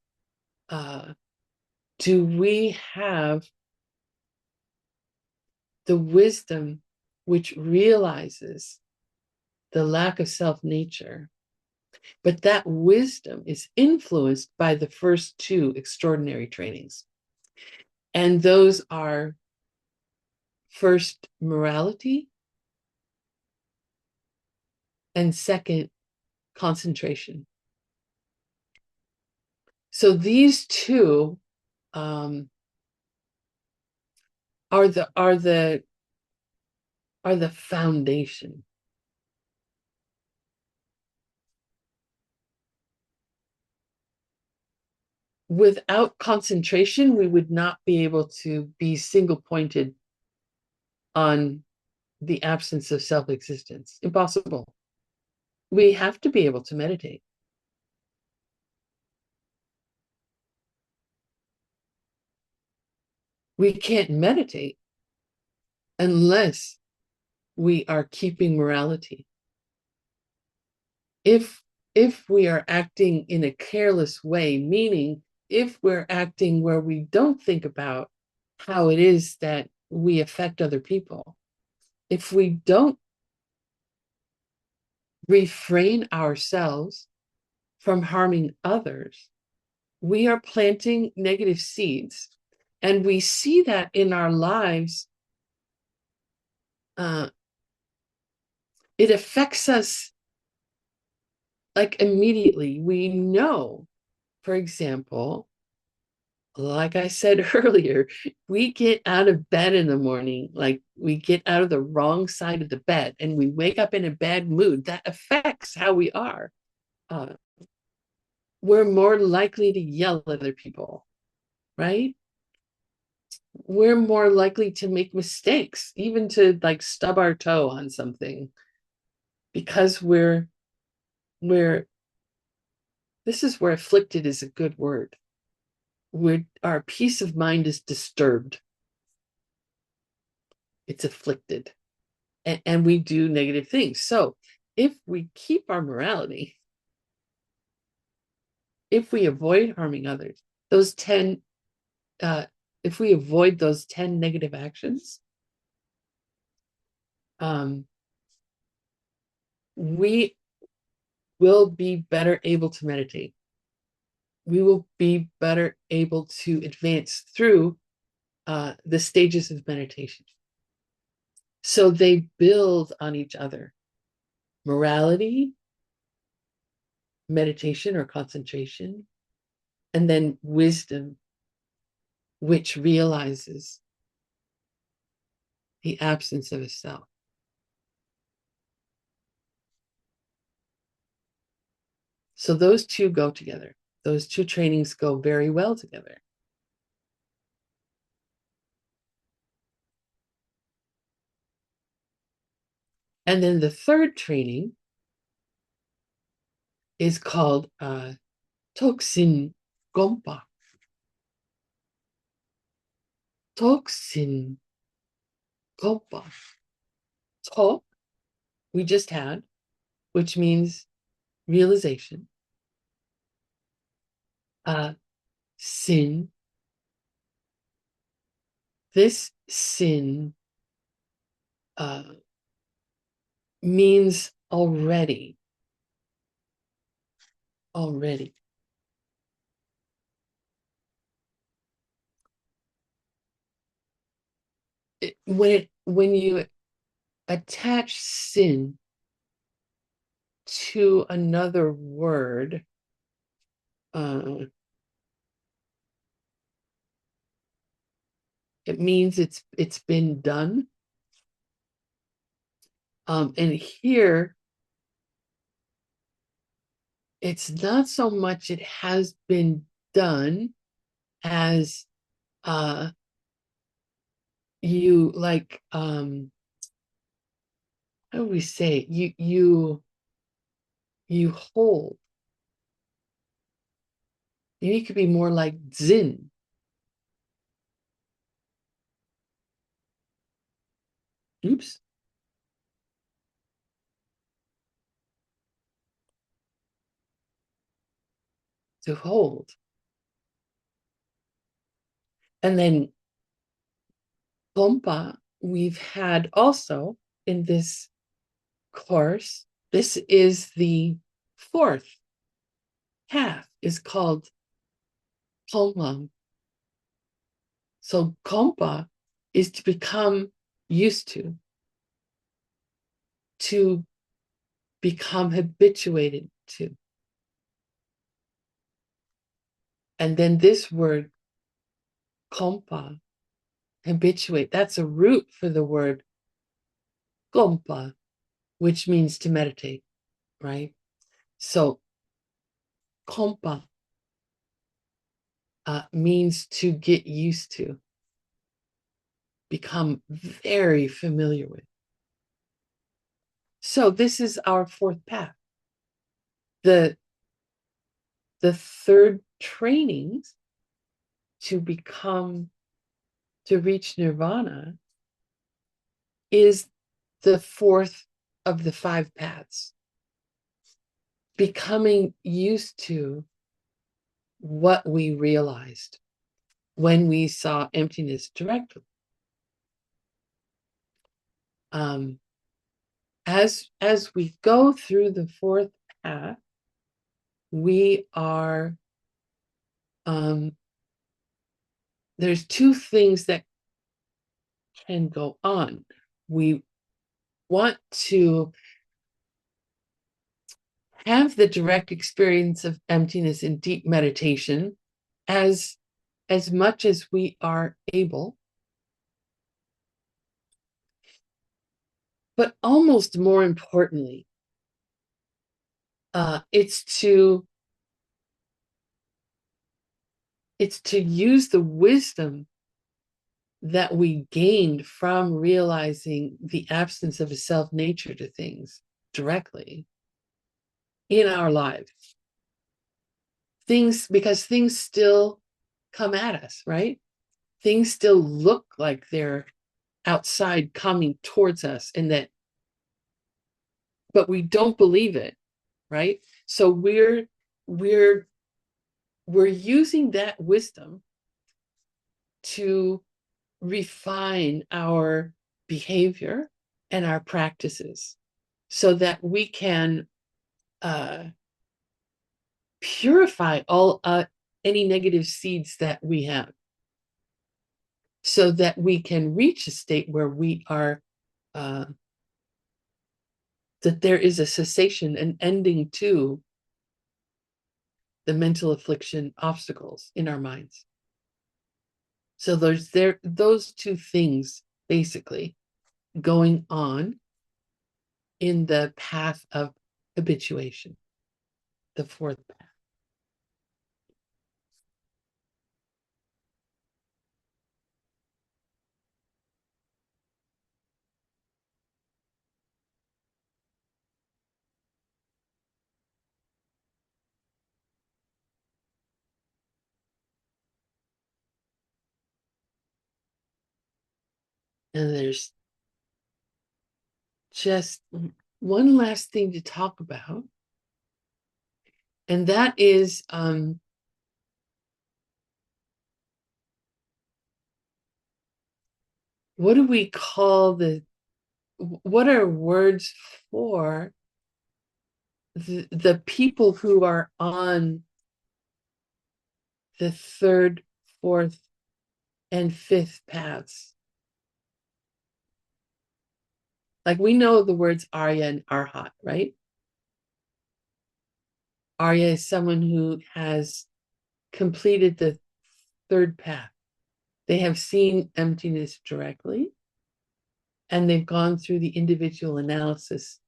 do we have the wisdom which realizes the lack of self-nature, but that wisdom is influenced by the first two extraordinary trainings. And those are first, morality, and second, concentration. So these two are the foundation. Without concentration, we would not be able to be single pointed on the absence of self-existence. Impossible. We have to be able to meditate. We can't meditate unless we are keeping morality. If we are acting in a careless way, meaning if we're acting where we don't think about how it is that we affect other people, if we don't refrain ourselves from harming others, we are planting negative seeds. And we see that in our lives. It affects us like immediately. We know, for example, like I said earlier, we get out of bed in the morning, like we get out of the wrong side of the bed and we wake up in a bad mood. That affects how we are. We're more likely to yell at other people, right? We're more likely to make mistakes, even to like stub our toe on something, because this is where afflicted is a good word. Our peace of mind is disturbed. It's afflicted. And we do negative things. So if we keep our morality, if we avoid harming others, if we avoid those 10 negative actions, we will be better able to meditate. We will be better able to advance through the stages of meditation. So they build on each other. Morality, meditation or concentration, and then wisdom, which realizes the absence of a self. So those two go together. Those two trainings go very well together. And then the third training is called Toksin Gompa. Toksin Gompa. Tok, we just had, which means realization. Sin. This sin means already. Already. When you attach sin to another word, it means it's been done. And here, it's not so much it has been done as you like how do we say it? You hold. Maybe it could be more like zin. Oops. To hold. And then pompa, we've had also in this course, this is the fourth half, is called pomlam. So kompa is to become used to become habituated to. And then this word kompa, habituate, that's a root for the word kompa, which means to meditate, right? So kompa means to get used to, become very familiar with. So this is our fourth path. The third trainings to reach nirvana is the fourth of the five paths. Becoming used to what we realized when we saw emptiness directly. As we go through the fourth path, we are there's two things that can go on. We want to have the direct experience of emptiness in deep meditation as much as we are able. But almost more importantly, it's to use the wisdom that we gained from realizing the absence of a self nature to things directly in our lives. Because things still come at us, right? Things still look like they're outside coming towards us, but we don't believe it, right? So we're using that wisdom to refine our behavior and our practices so that we can purify all any negative seeds that we have, so that we can reach a state where we are that there is a cessation, an ending to the mental affliction obstacles in our minds. So there's those two things basically going on in the path of habituation, the fourth path. And there's just one last thing to talk about, and that is what do we call what are words for the people who are on the third, fourth, and fifth paths? Like, we know the words Arya and Arhat, right? Arya is someone who has completed the third path. They have seen emptiness directly, and they've gone through the individual analysis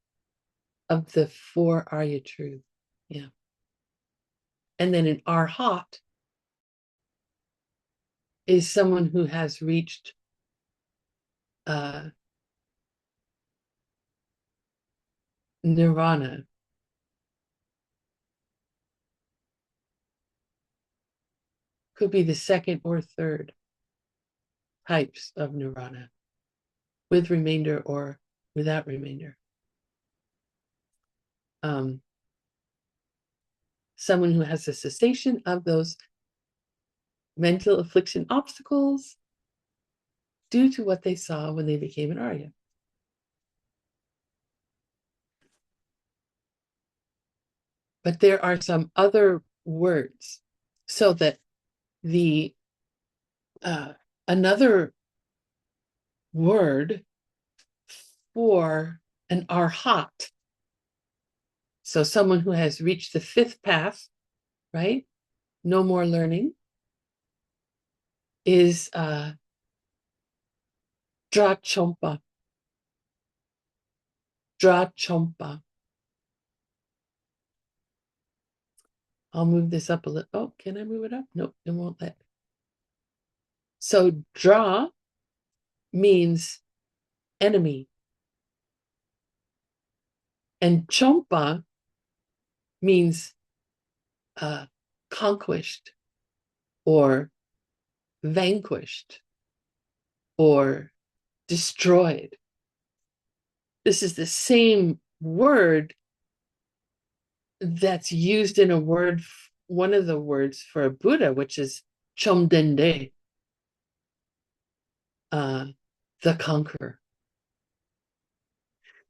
of the four Arya truths. Yeah. And then an Arhat is someone who has reached nirvana. Could be the second or third types of nirvana, with remainder or without remainder. Someone who has a cessation of those mental affliction obstacles due to what they saw when they became an Arya. But there are some other words, so that the another word for an Arhat, so someone who has reached the fifth path, right? No more learning, is Drachompa. Drachompa. I'll move this up a little. Oh, can I move it up? Nope, it won't let. So Dra means enemy, and Chompa means conquered or vanquished or destroyed. This is the same word that's used in one of the words for a Buddha, which is Chomdende, the conqueror.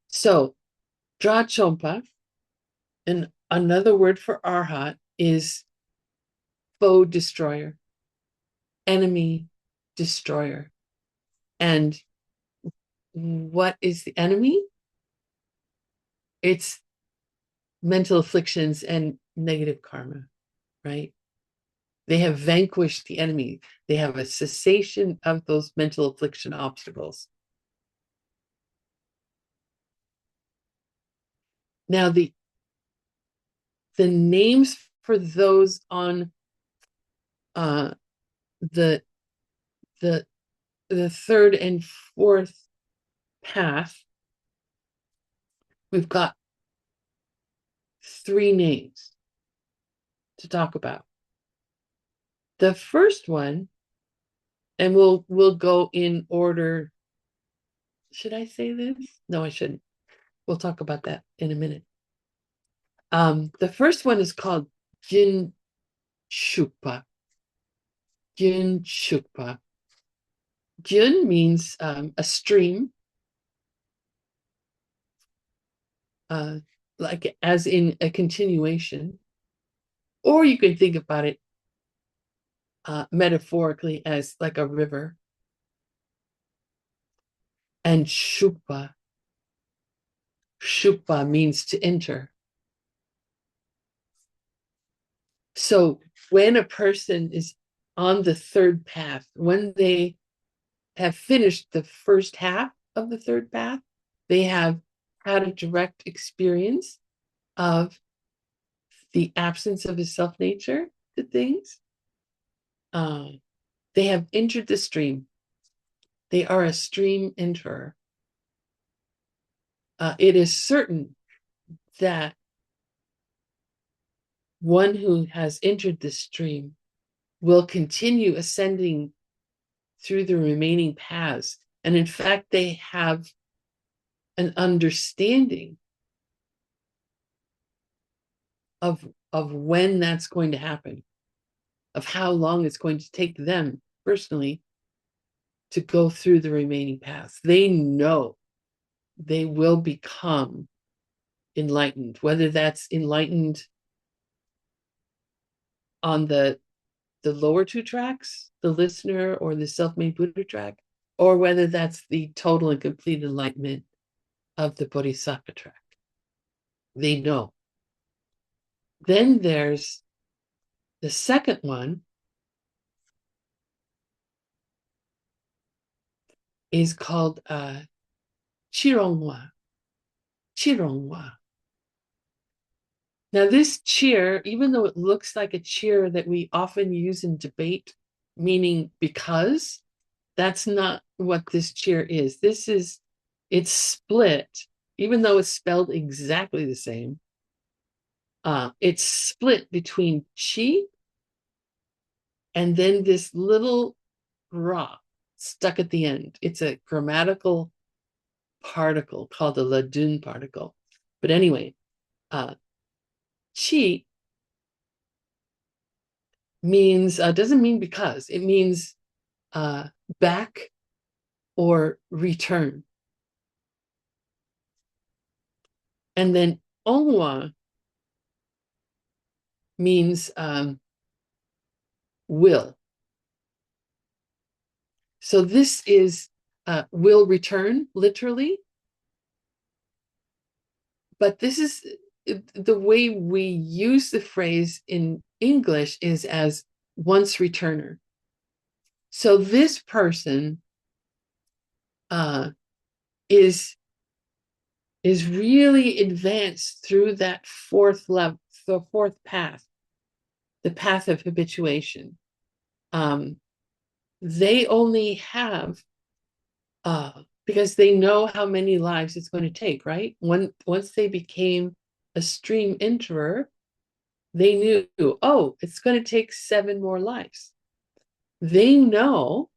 So Drachompa, and another word for Arhat, is foe destroyer, enemy destroyer. And what is the enemy? It's mental afflictions and negative karma, right? They have vanquished the enemy. They have a cessation of those mental affliction obstacles. Now, the names for those on the third and fourth path, we've got three names to talk about. The first one, and we'll go in order. Should I say this? No, I shouldn't. We'll talk about that in a minute. The first one is called Jin Shukpa. Jin Shukpa. Jin means a stream, like as in a continuation, or you can think about it metaphorically as like a river. And Shukpa means to enter. So when a person is on the third path, when they have finished the first half of the third path, they have had a direct experience of the absence of a self nature to things. They have entered the stream. They are a stream enterer. It is certain that one who has entered the stream will continue ascending through the remaining paths. And in fact, they have an understanding of when that's going to happen, of how long it's going to take them personally to go through the remaining paths. They know they will become enlightened, whether that's enlightened on the lower two tracks, the listener or the self-made Buddha track, or whether that's the total and complete enlightenment of the Bodhisattva track. They know. Then there's the second one is called Chirongwa. Chirongwa. Now, this cheer, even though it looks like a cheer that we often use in debate, meaning because, that's not what this cheer is. It's split, even though it's spelled exactly the same. It's split between chi and then this little ra stuck at the end. It's a grammatical particle called the Ladun particle. But anyway, chi means, doesn't mean because, it means back or return. And then ongwa means will. So this is will return, literally. But this is the way we use the phrase in English is as once returner. So this person is really advanced through that fourth level, the fourth path, the path of habituation. They only have, because they know how many lives it's going to take, right? Once they became a stream enterer, they knew, oh, it's going to take 7 more lives. They know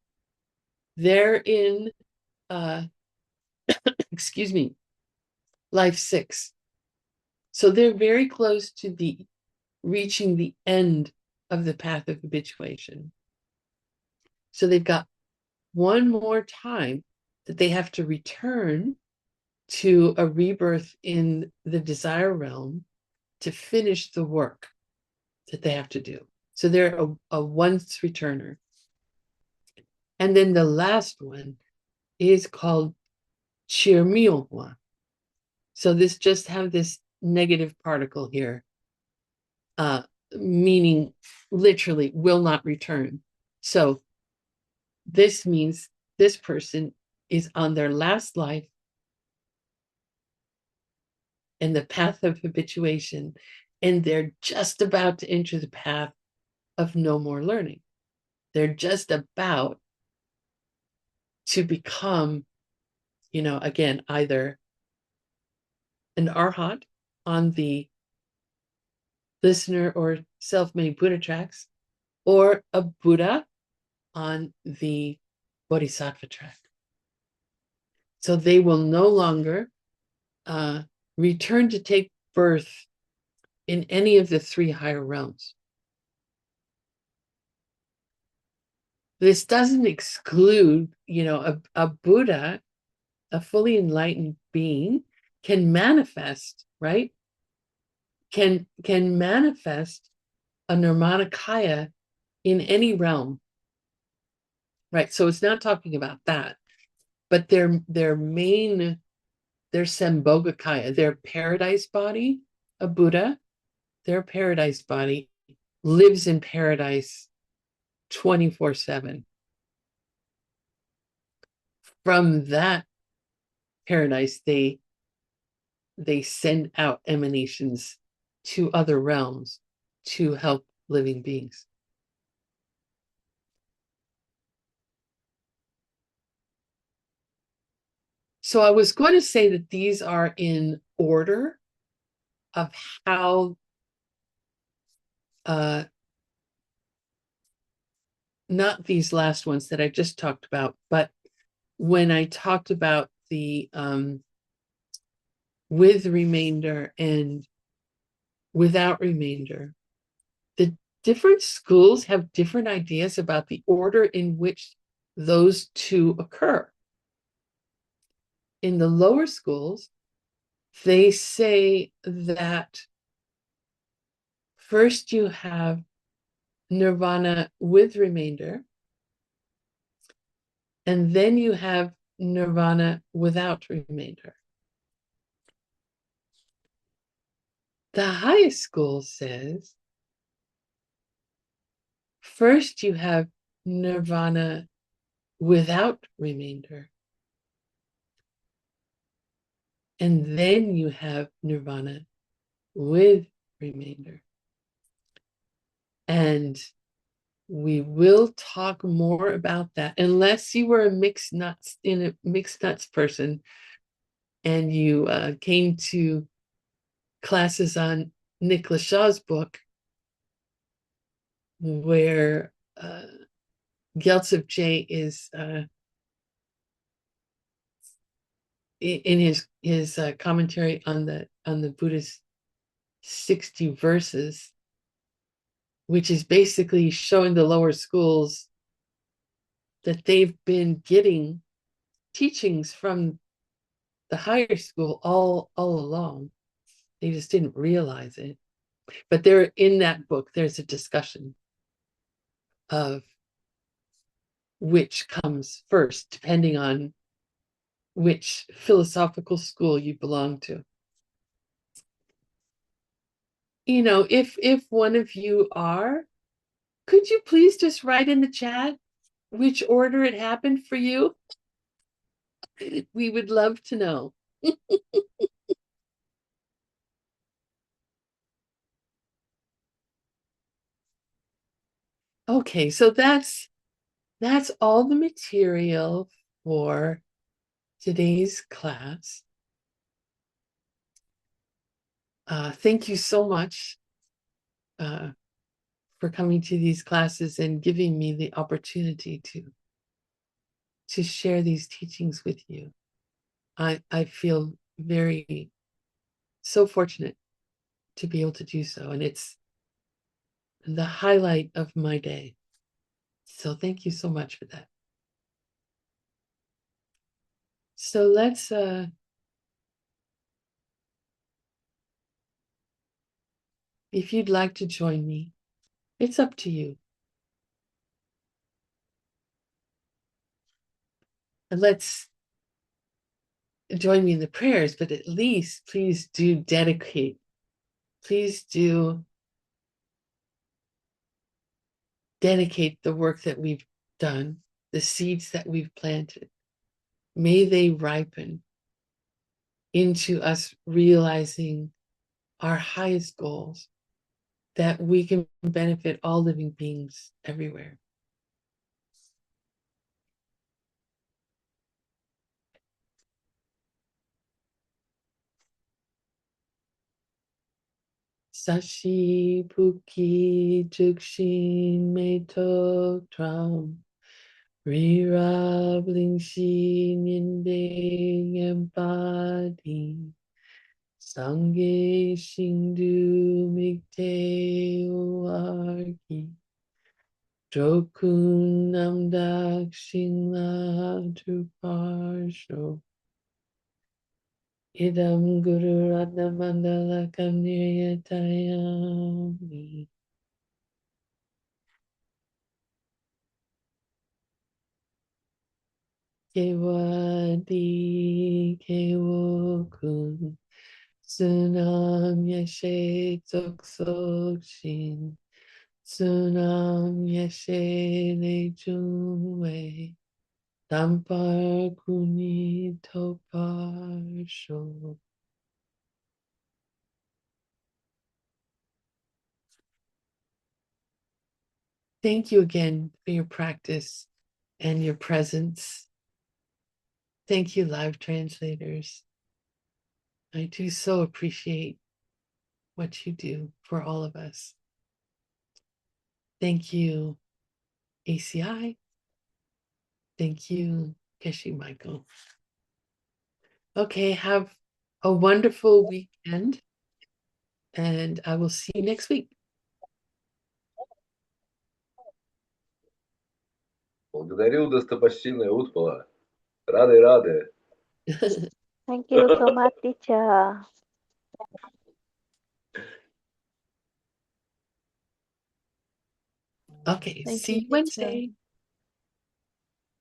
they're in, excuse me, life 6. So they're very close to reaching the end of the path of habituation. So they've got one more time that they have to return to a rebirth in the desire realm to finish the work that they have to do. So they're a once returner. And then the last one is called Chirmyongwa. So this just have this negative particle here, meaning literally will not return. So this means this person is on their last life in the path of habituation, and they're just about to enter the path of no more learning. They're just about to become, again, either an arhat on the listener or self-made Buddha tracks, or a Buddha on the Bodhisattva track. So they will no longer return to take birth in any of the 3 higher realms. This doesn't exclude, a Buddha, a fully enlightened being, can manifest, right? Can manifest a Nirmanakaya in any realm, right? So it's not talking about that, but their Sambhogakaya, their paradise body, a Buddha, their paradise body lives in paradise 24/7. From that paradise, they send out emanations to other realms to help living beings. So I was going to say that these are in order of how not these last ones that I just talked about, but when I talked about the with remainder and without remainder, the different schools have different ideas about the order in which those two occur. In the lower schools, they say that first you have nirvana with remainder, and then you have nirvana without remainder. The highest school says first you have nirvana without remainder, and then you have nirvana with remainder. And we will talk more about that, unless you were a mixed nuts person and you came to classes on Nicholas Shaw's book, where Gyaltsev J is in his commentary on the Buddha's 60 verses, which is basically showing the lower schools that they've been getting teachings from the higher school all along. They just didn't realize it. But there, in that book, there's a discussion of which comes first, depending on which philosophical school you belong to. You know, if one of you are, could you please just write in the chat which order it happened for you? We would love to know. Okay, so that's all the material for today's class. Thank you so much for coming to these classes and giving me the opportunity to share these teachings with you. I feel very so fortunate to be able to do so, and it's the highlight of my day. So thank you so much for that. So let's if you'd like to join me, it's up to you. And let's join me in the prayers, but at least please do dedicate. Please do dedicate the work that we've done, the seeds that we've planted. May they ripen into us realizing our highest goals, that we can benefit all living beings everywhere. Sashi Puki Jukshin Meto Tram Rirabling Shi Ninding Empati Sangye Shindu Mikte Uarki Drokun Namdak Shingla Truparsho Idam Guru Ratna Mandala Kamniyatayami. Kewadi Kewokun Sunam Yeshe Toksokshin Sunam Yeshe Lejunwe Tampar Kuni Toparsho. Thank you again for your practice and your presence. Thank you, live translators. I do so appreciate what you do for all of us. Thank you, ACI. Thank you, Geshe Michael. Okay, have a wonderful weekend, and I will see you next week. Благодарю, достопочтенная Утпала. Рады. Thank you so much, teacher. Okay, Thank see you, you Wednesday. teacher.